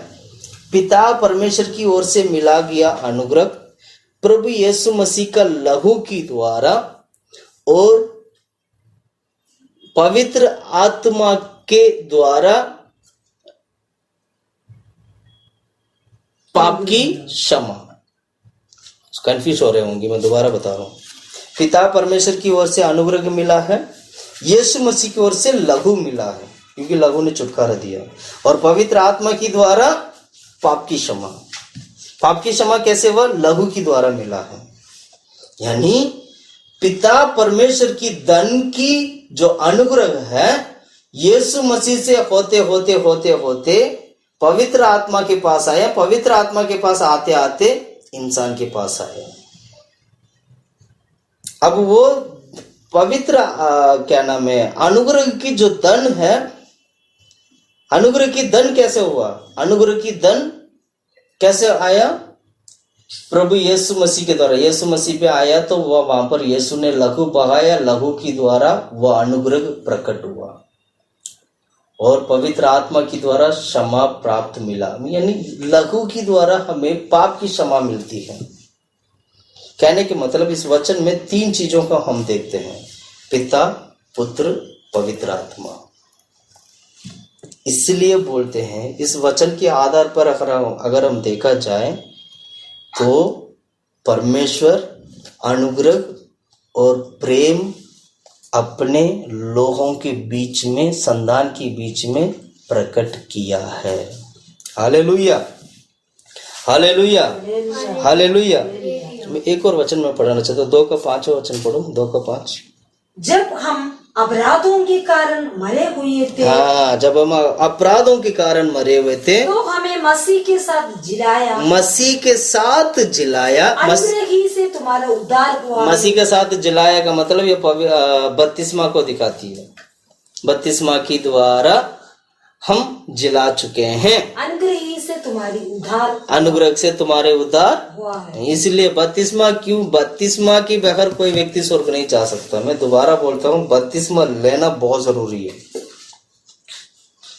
पिता परमेश्वर की ओर से मिला गया अनुग्रह प्रभु यीशु मसीह का लहू की द्वारा और पवित्र आत्मा के द्वारा पाप की क्षमा। कंफ्यूज हो रहे होंगे, मैं दोबारा बता रहा हूं। पिता परमेश्वर की ओर से अनुग्रह मिला है, यीशु मसीह की ओर से लहू मिला है क्योंकि लहू ने छुटकारा दिया, और पवित्र आत्मा की द्वारा पाप की क्षमा। पाप की क्षमा कैसे? वह लहू की द्वारा मिला है। यानी पिता परमेश्वर की धन की जो अनुग्रह है यीशु मसीह से होते होते होते होते पवित्र आत्मा के पास आया, पवित्र आत्मा के पास आते आते इंसान के पास आया। अब वो पवित्र क्या नाम है, अनुग्रह की जो धन है, अनुग्रह की धन कैसे हुआ? अनुग्रह की धन कैसे आया? प्रभु यीशु मसीह के द्वारा। यीशु मसीह पे आया तो वह वहां पर यीशु ने लहू बहाया, लहू की द्वारा वह अनुग्रह प्रकट हुआ, और पवित्र आत्मा की द्वारा क्षमा प्राप्त मिला। यानी लहू की द्वारा हमें पाप की क्षमा मिलती है। कहने के मतलब इस वचन में 3 चीजों का हम देखते हैं, पिता पुत्र पवित्र आत्मा। इसलिए बोलते हैं इस वचन के आधार पर अगर हम देखा जाए तो परमेश्वर अनुग्रह और प्रेम अपने लोगों के बीच में, संतान के बीच में प्रकट किया है। Hallelujah, hallelujah, hallelujah. मैं एक और वचन में पढ़ना चाहता हूँ, 2 का 5 वचन पढ़ो, 2 का 5। जब हम अपराधों के कारण मरे हुए थे, हाँ, जब हम अपराधों के कारण मरे हुए थे तो हमें मसीह के साथ जिलाया, मसीह के साथ जिलाया। अनुग्रह ही से तुम्हारा उद्धार हुआ। मसीह के साथ जिलाया का मतलब ये बपतिस्मा को दिखाती है। बपतिस्मा की द्वारा हम जिला चुके हैं, अनुग्रह ही से तुम्हारी उद्धार, अनुग्रह से तुम्हारे उद्धार हुआ है। इसलिए बपतिस्मा क्यों? बपतिस्मा के बगैर कोई व्यक्ति स्वर्ग नहीं जा सकता। मैं दोबारा बोलता हूँ, बपतिस्मा लेना बहुत जरूरी है।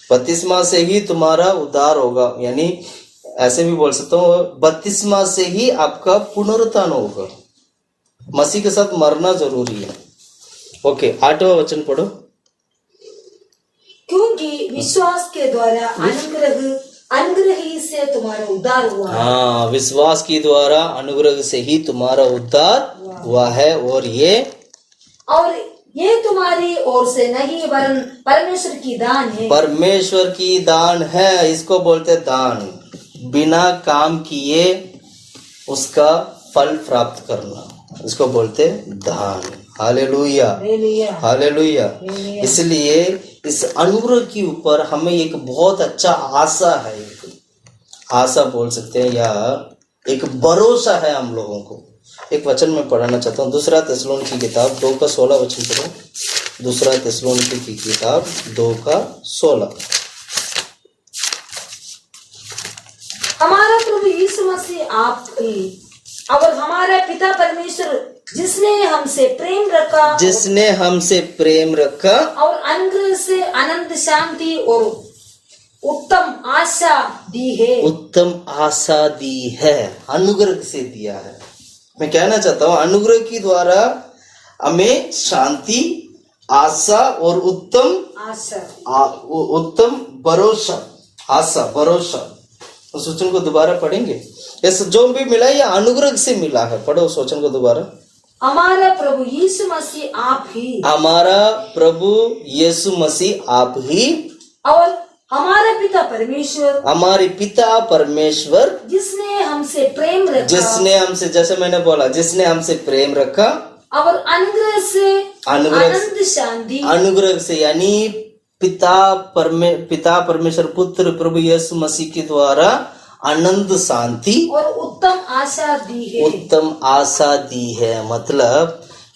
बपतिस्मा से ही तुम्हारा उद्धार होगा, यानी ऐसे भी बोल सकता हूँ, बपतिस्मा से ही आपका पुनरुत्थान होगा। मसीह के साथ मरना जरूरी है। ओके, 8वां वचन पढ़ो। क्योंकि विश्वास के द्वारा अनुग्रह ही से तुम्हारा उद्धार हुआ। हाँ, विश्वास की द्वारा अनुग्रह से ही तुम्हारा उद्धार हुआ है, और ये तुम्हारी ओर से नहीं वरन परमेश्वर की दान है। परमेश्वर की दान है, इसको बोलते दान। बिना काम किए उसका फल प्राप्त करना, इसको बोलते दान। Hallelujah, hallelujah, hallelujah. हालेलुया। इसलिए इस अनुग्रह के ऊपर हमें एक बहुत अच्छा आशा है, एक आशा बोल सकते हैं, या एक भरोसा है हम लोगों को। एक वचन में पढ़ाना चाहता हूँ, दूसरा थिस्सलुनीकी की किताब 2:16 वचन पढ़ो। दूसरा थिस्सलुनीकी की किताब 2:16। हमारा प्रभु यीशु मसीह आप ही और हमारा पिता परमेश्वर जिसने हमसे प्रेम रखा, जिसने हमसे प्रेम रखा और अनुग्रह से अनंत शांति और उत्तम आशा दी है। उत्तम आशा दी है, अनुग्रह से दिया है। मैं कहना चाहता हूँ अनुग्रह की द्वारा हमें शांति, आशा और उत्तम आशा, उत्तम भरोसा, आशा, भरोसा। उस वचन को दोबारा पढ़ेंगे। इस जो भी मिला ये अनुग्रह से मिला है। पढ़ो उस वचन को दोबारा। हमारा प्रभु यीशु मसीह आप ही, हमारा प्रभु यीशु मसीह आप ही, और हमारा पिता परमेश्वर, हमारे पिता परमेश्वर जिसने हमसे प्रेम रखा, जिसने हमसे, जैसे मैंने बोला, जिसने हमसे प्रेम रखा और अनुग्रह से अनंत शांति, अनुग्रह से यानी पिता परमेश्वर, पुत्र प्रभु यीशु मसीह के द्वारा अनंत शांति और उत्तम आशा दी है। उत्तम आशा दी है। मतलब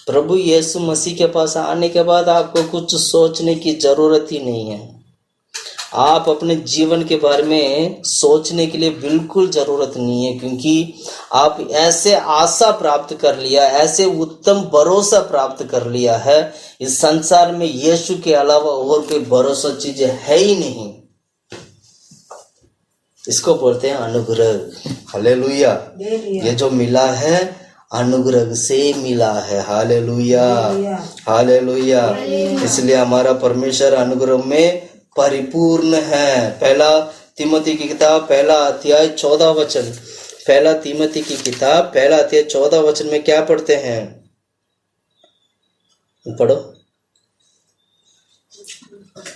प्रभु यीशु मसीह के पास आने के बाद आपको कुछ सोचने की जरूरत ही नहीं है। आप अपने जीवन के बारे में सोचने के लिए बिल्कुल जरूरत नहीं है, क्योंकि आप ऐसे आशा प्राप्त कर लिया, ऐसे उत्तम भरोसा प्राप्त कर लिया है। इस संसार में यीशु के अलावा और कोई भरोसा चीज है ही नहीं। इसको बोलते हैं अनुग्रह। हालेलुया। ये जो मिला है अनुग्रह से मिला है। Hallelujah, hallelujah. इसलिए हमारा परमेश्वर अनुग्रह में परिपूर्ण है। पहला तीमुथी की किताब 1 अध्याय 14 वचन, 1 तीमुथी की किताब 1 अध्याय 14 वचन में क्या पढ़ते हैं? पढ़ो।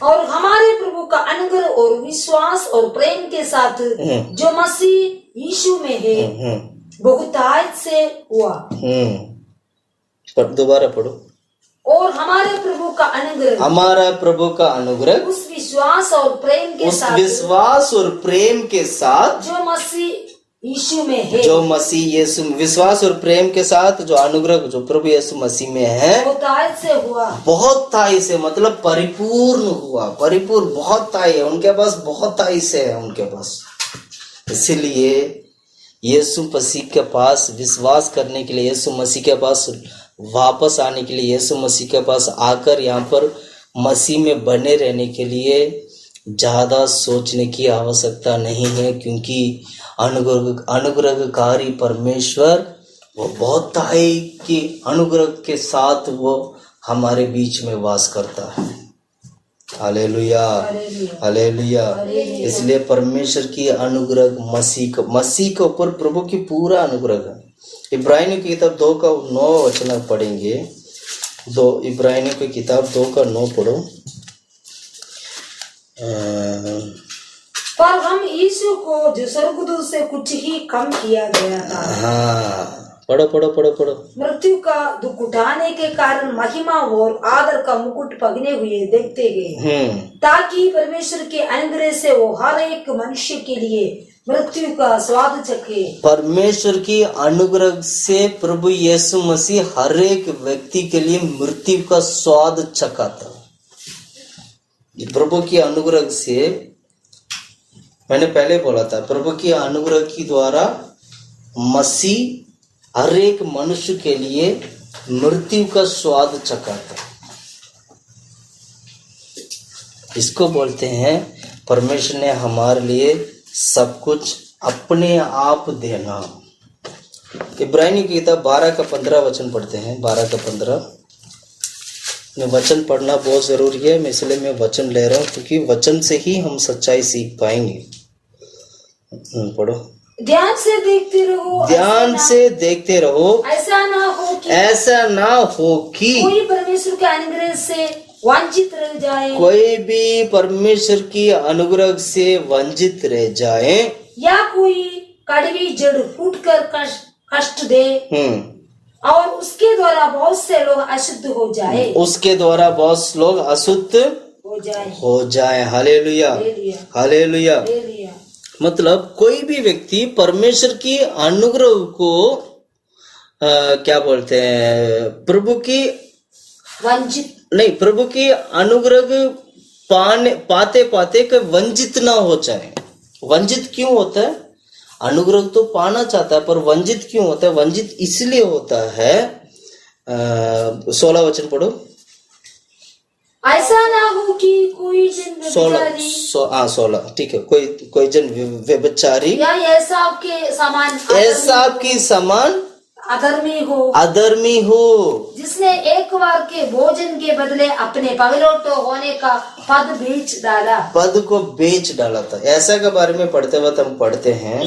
और हमारे प्रभु का अनुग्रह और विश्वास और प्रेम के साथ जो मसीह यीशु में है बहुतायत से हुआ। दोबारा पढ़ो। और हमारे प्रभु का अनुग्रह, हमारा प्रभु का अनुग्रह उस विश्वास और प्रेम के उस साथ, विश्वास और प्रेम के साथ जो मसीह यीशु में है, जो मसीह यीशु, विश्वास और प्रेम के साथ जो अनुग्रह जो प्रभु यीशु मसीह में है बहुतायत से हुआ। बहुताई से मतलब परिपूर्ण हुआ, परिपूर्ण बहुताई है उनके पास, बहुताई से है उनके पास। इसीलिए यीशु मसीह के पास विश्वास करने के लिए, यीशु मसीह के पास वापस आने के लिए, यीशु मसीह के पास आकर यहाँ पर मसीह में बने रहने के लिए ज्यादा सोचने की आवश्यकता नहीं है, क्योंकि अनुग्रहकारी परमेश्वर वो बहुताई की अनुग्रह के साथ वो हमारे बीच में वास करता है। Hallelujah, hallelujah. इसलिए परमेश्वर की अनुग्रह मसीह के ऊपर प्रभु की पूरा अनुग्रह है। इब्रानियों की किताब 2:9 वचन पढ़ेंगे। इब्रानियों की किताब 2:9 पढ़ो। पर हम यीशु को जो स्वर्गदूत से कुछ ही कम किया गया था, हाँ, पढ़ो पढ़ो पढ़ो पढ़ो। मृत्यु का दुख उठाने के कारण महिमा और आदर का मुकुट पहने हुए देखते गए, ताकि परमेश्वर के अनुग्रह से वो हर एक मनुष्य के लिए मृत्यु का स्वाद चखे। परमेश्वर की अनुग्रह से प्रभु यीशु मसीह हर एक व्यक्ति के लिए मृत्यु का स्वाद चखा था। प्रभु की अनुग्रह से, मैंने पहले बोला था, प्रभु की अनुग्रह की द्वारा मसीह हर एक मनुष्य के लिए मृत्यु का स्वाद चखा था। इसको बोलते हैं परमेश्वर ने हमारे लिए सब कुछ अपने आप देना। इब्रानियों की किताब 12:15 वचन पढ़ते हैं। 12:15 में वचन पढ़ना बहुत जरूरी है, मैं इसलिए मैं वचन ले रहा हूँ, क्योंकि वचन से ही हम सच्चाई सीख पाएंगे। पढ़ो। ध्यान से देखते रहो, ध्यान से देखते रहो, ऐसा ना हो कि ऐसा ना हो कि कोई परमेश्वर के अनुग्रह से वंचित रह जाए, कोई भी परमेश्वर की अनुग्रह से वंचित रह जाए, या कोई कड़वी जड़ फूटकर कष्ट दे और उसके द्वारा बहुत से लोग अशुद्ध हो जाए, उसके द्वारा बहुत लोग अशुद्ध हो जाए। Hallelujah, hallelujah. हालेलुया। मतलब कोई भी व्यक्ति परमेश्वर की अनुग्रह को क्या बोलते हैं, प्रभु की वंचित नहीं, प्रभु की अनुग्रह पाते पाते कि वंचित ना हो जाए। वंचित क्यों होता है? अनुग्रह तो पाना चाहता है, पर वंचित क्यों होता है? वंचित इसलिए होता है 16 वचन पढ़ो। ऐसा ना हो कि कोई जन व्यभिचारी 16 ठीक है, कोई जन व्यभिचारी या एसाव के समान अधर्मी हो, जिसने एक बार के भोजन के बदले अपने पगलौटो होने का पद को बेच डाला था। ऐसा के बारे में पढ़ते वक्त हम पढ़ते हैं,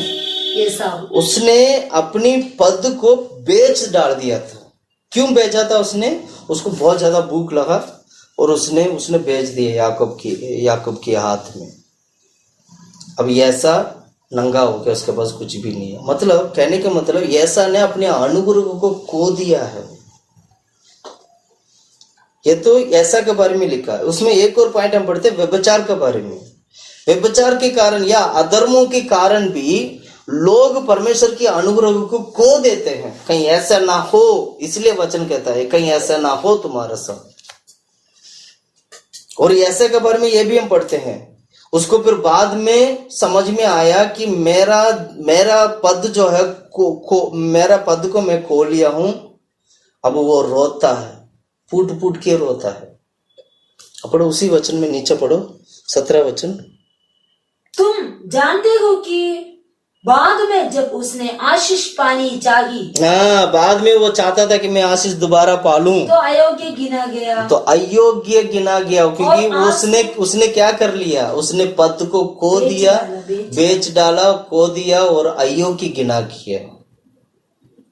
उसने अपनी पद को बेच डाल दिया था। क्यों बेचा था उसने? उसको बहुत ज्यादा भूख लगा और उसने बेच दिया याकूब के हाथ में। अब ऐसा नंगा हो गया, उसके पास कुछ भी नहीं है। मतलब कहने का मतलब ऐसा ने अपने अनुग्रह को खो दिया है। ये तो ऐसा के बारे में लिखा है। उसमें एक और पॉइंट हम पढ़ते व्यभिचार के बारे में। व्यभिचार के कारण या अधर्मों के कारण भी लोग परमेश्वर की अनुग्रह को खो देते हैं। कहीं ऐसा ना हो, इसलिए वचन कहता है कहीं ऐसा ना हो तुम्हारा साथ। और ऐसे के बारे में ये भी हम पढ़ते हैं, उसको फिर बाद में समझ में आया कि मेरा पद जो है मेरा पद को मैं खो लिया हूं। अब वो रोता है, फूट फूट के रोता है। पढ़ो उसी वचन में, नीचे पढ़ो 17 वचन। तुम जानते हो कि बाद में जब उसने आशीष पानी चाही, बाद में वो चाहता था कि मैं आशीष दोबारा पालूं, तो अयोग्य गिना गया, क्योंकि उसने क्या कर लिया? उसने पद को खो दिया, बेच डाला, खो दिया और अयोग्य गिना किया।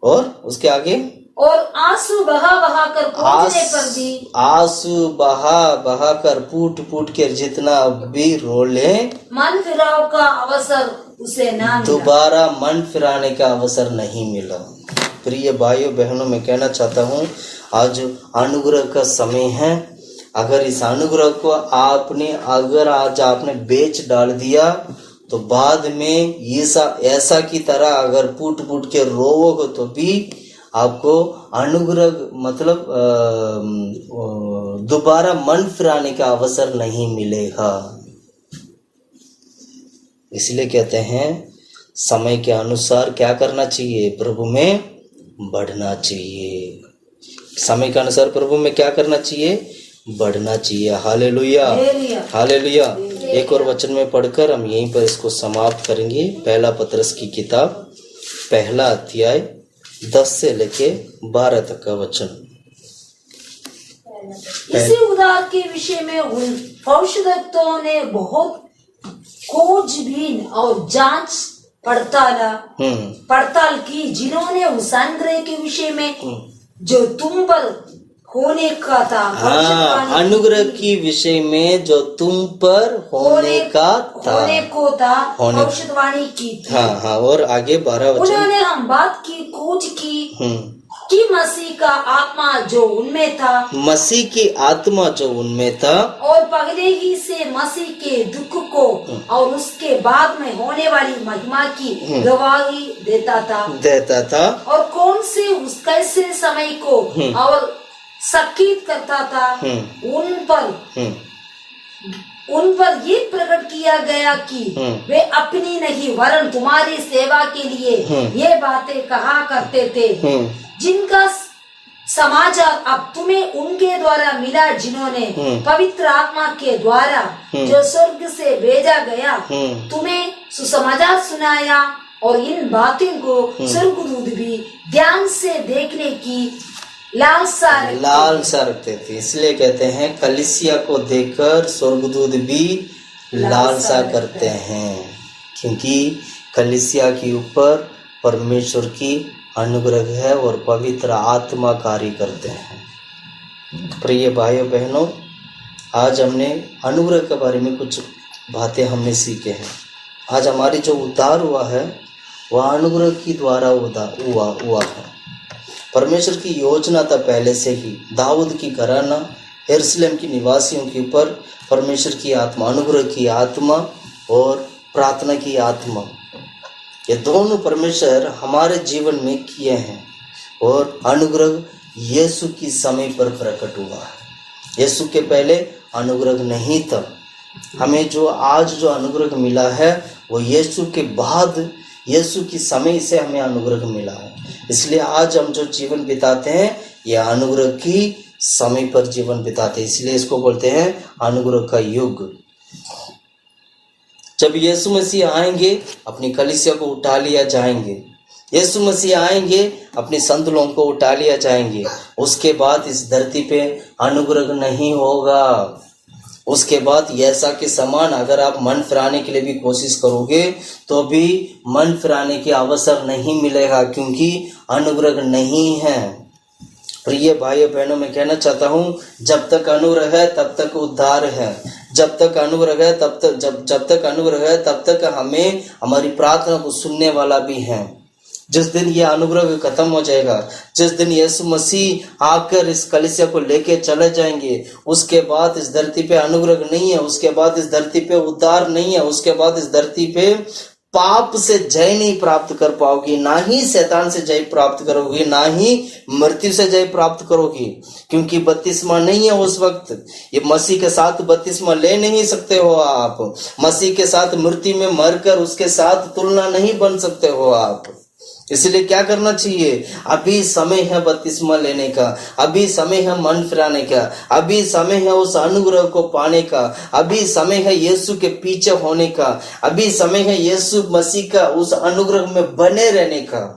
और उसके आगे, और आंसू बहा कर पहुंचने पर भी, आंसू बहा कर फूट फूट कर जितना भी रोले, मन फिराव का अवसर उसे ना मिला। दोबारा मन फिराने का अवसर नहीं मिला। प्रिय भाइयों बहनों, मैं कहना चाहता हूँ आज अनुग्रह का समय है। अगर इस अनुग्रह को आज आपने बेच डाल दिया तो बाद में ऐसा की तरह अगर फूट फूट के रोवोगे तो भी आपको अनुग्रह मतलब दोबारा मन फिराने का अवसर नहीं मिलेगा। इसलिए कहते हैं समय के अनुसार क्या करना चाहिए? प्रभु में बढ़ना चाहिए। समय के अनुसार प्रभु में क्या करना चाहिए? बढ़ना चाहिए। Hallelujah, hallelujah. एक और वचन में पढ़कर हम यहीं पर इसको समाप्त करेंगे। पहला पतरस की किताब, पहला अध्याय 10 से लेके 12 तक का वचन। इसी उद्धार के विषय में उन भविष्यद्वक्ताओं ने बहुत खोजबीन और जांच पड़ताल की, जिन्होंने उस अनुग्रह के विषय में जो तुम पर होने का था, अनुग्रह की विषय में जो तुम पर होने को था भविष्यवाणी की थी। हाँ, और आगे 12 वचन। उन्होंने हम बात की खोज की कि मसीह का आत्मा जो उनमें था, और पहले ही से मसीह के दुख को और उसके बाद में होने वाली महिमा की गवाही देता था, और कौन से उस कैसे समय को और सकीत करता था, उन पर ये प्रकट किया गया कि वे अपनी नहीं वरन तुम्हारी सेवा के लिए ये बातें कहा करते थे, जिनका समाचार अब तुम्हें उनके द्वारा मिला, जिन्होंने पवित्र आत्मा के द्वारा जो स्वर्ग से भेजा गया तुम्हें सुसमाचार सुनाया। और इन बातों को स्वर्गदूत भी ध्यान से देखने की लालसा रखते थे। इसलिए कहते हैं कलीसिया को देखकर स्वर्गदूत भी लालसा करते हैं, क्योंकि कलीसिया के ऊपर परमेश्वर की अनुग्रह है और पवित्र आत्मा कार्य करते हैं। प्रिय भाइयों बहनों, आज हमने अनुग्रह के बारे में कुछ बातें हमने सीखे हैं। आज हमारी जो उद्धार हुआ है वह अनुग्रह की द्वारा हुआ है। परमेश्वर की योजना था पहले से ही, दाऊद की घराना यरूशलेम के निवासियों के ऊपर परमेश्वर की आत्मा, अनुग्रह की आत्मा और प्रार्थना की आत्मा, ये दोनों परमेश्वर हमारे जीवन में किए हैं। और अनुग्रह यीशु की समय पर प्रकट हुआ है। यीशु के पहले अनुग्रह नहीं था। हमें जो आज जो अनुग्रह मिला है वो यीशु के बाद, यीशु की समय से हमें अनुग्रह मिला है। इसलिए आज हम जो जीवन बिताते हैं ये अनुग्रह की समय पर जीवन बिताते हैं, इसलिए इसको बोलते हैं अनुग्रह का युग। जब यीशु मसीह आएंगे अपनी कलीसिया को उठा लिया जाएंगे, यीशु मसीह आएंगे अपने संत लोगों को उठा लिया जाएंगे। उसके बाद इस धरती पे अनुग्रह नहीं होगा। उसके बाद ऐसा के समान अगर आप मन फिराने के लिए भी कोशिश करोगे तो भी मन फिराने के अवसर नहीं मिलेगा, क्योंकि अनुग्रह नहीं है। प्रिय भाइयों बहनों, मैं कहना चाहता हूँ जब तक अनुग्रह है तब तक उद्धार है। जब तक अनुग्रह है जब तक अनुग्रह है तब तक हमें हमारी प्रार्थना को सुनने वाला भी है। जिस दिन ये अनुग्रह खत्म हो जाएगा, जिस दिन यीशु मसीह आकर इस कलीसिया को लेके चले जाएंगे, उसके बाद इस धरती पे अनुग्रह नहीं है, उसके बाद इस धरती पे उद्धार नहीं है, उसके बाद इस धरती पे पाप से जय नहीं प्राप्त कर पाओगी, ना ही शैतान से जय प्राप्त करोगी, ना ही मृत्यु से जय प्राप्त करोगी, क्योंकि बपतिस्मा नहीं है उस वक्त। ये मसीह के साथ बपतिस्मा ले नहीं सकते हो आप। मसीह के साथ मृत्यु में मरकर उसके साथ तुलना नहीं बन सकते हो आप। इसलिए क्या करना चाहिए? अभी समय है बपतिस्मा लेने का, अभी समय है मन फिराने का, अभी समय है उस अनुग्रह को पाने का, अभी समय है यीशु के पीछे होने का, अभी समय है यीशु मसीह का उस अनुग्रह में बने रहने का।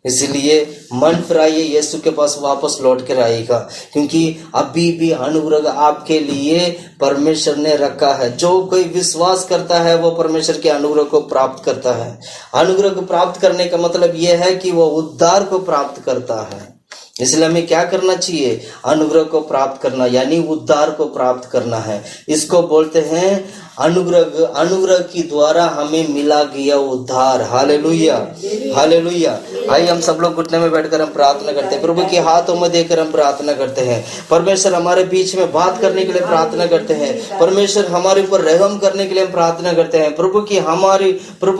इसलिए मन फिराइए, यीशु के पास वापस लौट कर आएगा, क्योंकि अभी भी अनुग्रह आपके लिए परमेश्वर ने रखा है। जो कोई विश्वास करता है वो परमेश्वर के अनुग्रह को प्राप्त करता है। अनुग्रह को प्राप्त करने का मतलब यह है कि वो उद्धार को प्राप्त करता है। इसलिए हमें क्या करना चाहिए? अनुग्रह को प्राप्त करना, यानी उद्धार को प्राप्त करना है। इसको बोलते हैं अनुग्रह। अनुग्रह की द्वारा हमें मिला गया उद्धार। Hallelujah, hallelujah. आइए हम सब लोग घुटने में बैठकर हम प्रार्थना करते हैं। प्रभु के हाथों में देकर हम प्रार्थना करते हैं। परमेश्वर हमारे बीच में बात करने के लिए प्रार्थना करते हैं। परमेश्वर हमारे ऊपर रहम करने के लिए हम प्रार्थना करते हैं। प्रभु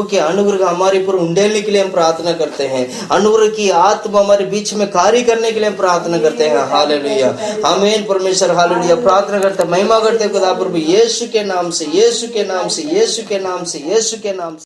के अनुग्रह हमारे ऊपर उंडेलने के लिए हम प्रार्थना करते हैं। अनुग्रह की आत्मा हमारे बीच में कार्य करने के लिए हम प्रार्थना करते हैं। हालेलुया, आमीन। परमेश्वर हालेलुया। प्रार्थना करते, महिमा करते खुदा प्रभु यीशु के नाम से, यीशु के नाम से, यीशु के नाम से, यीशु के नाम से।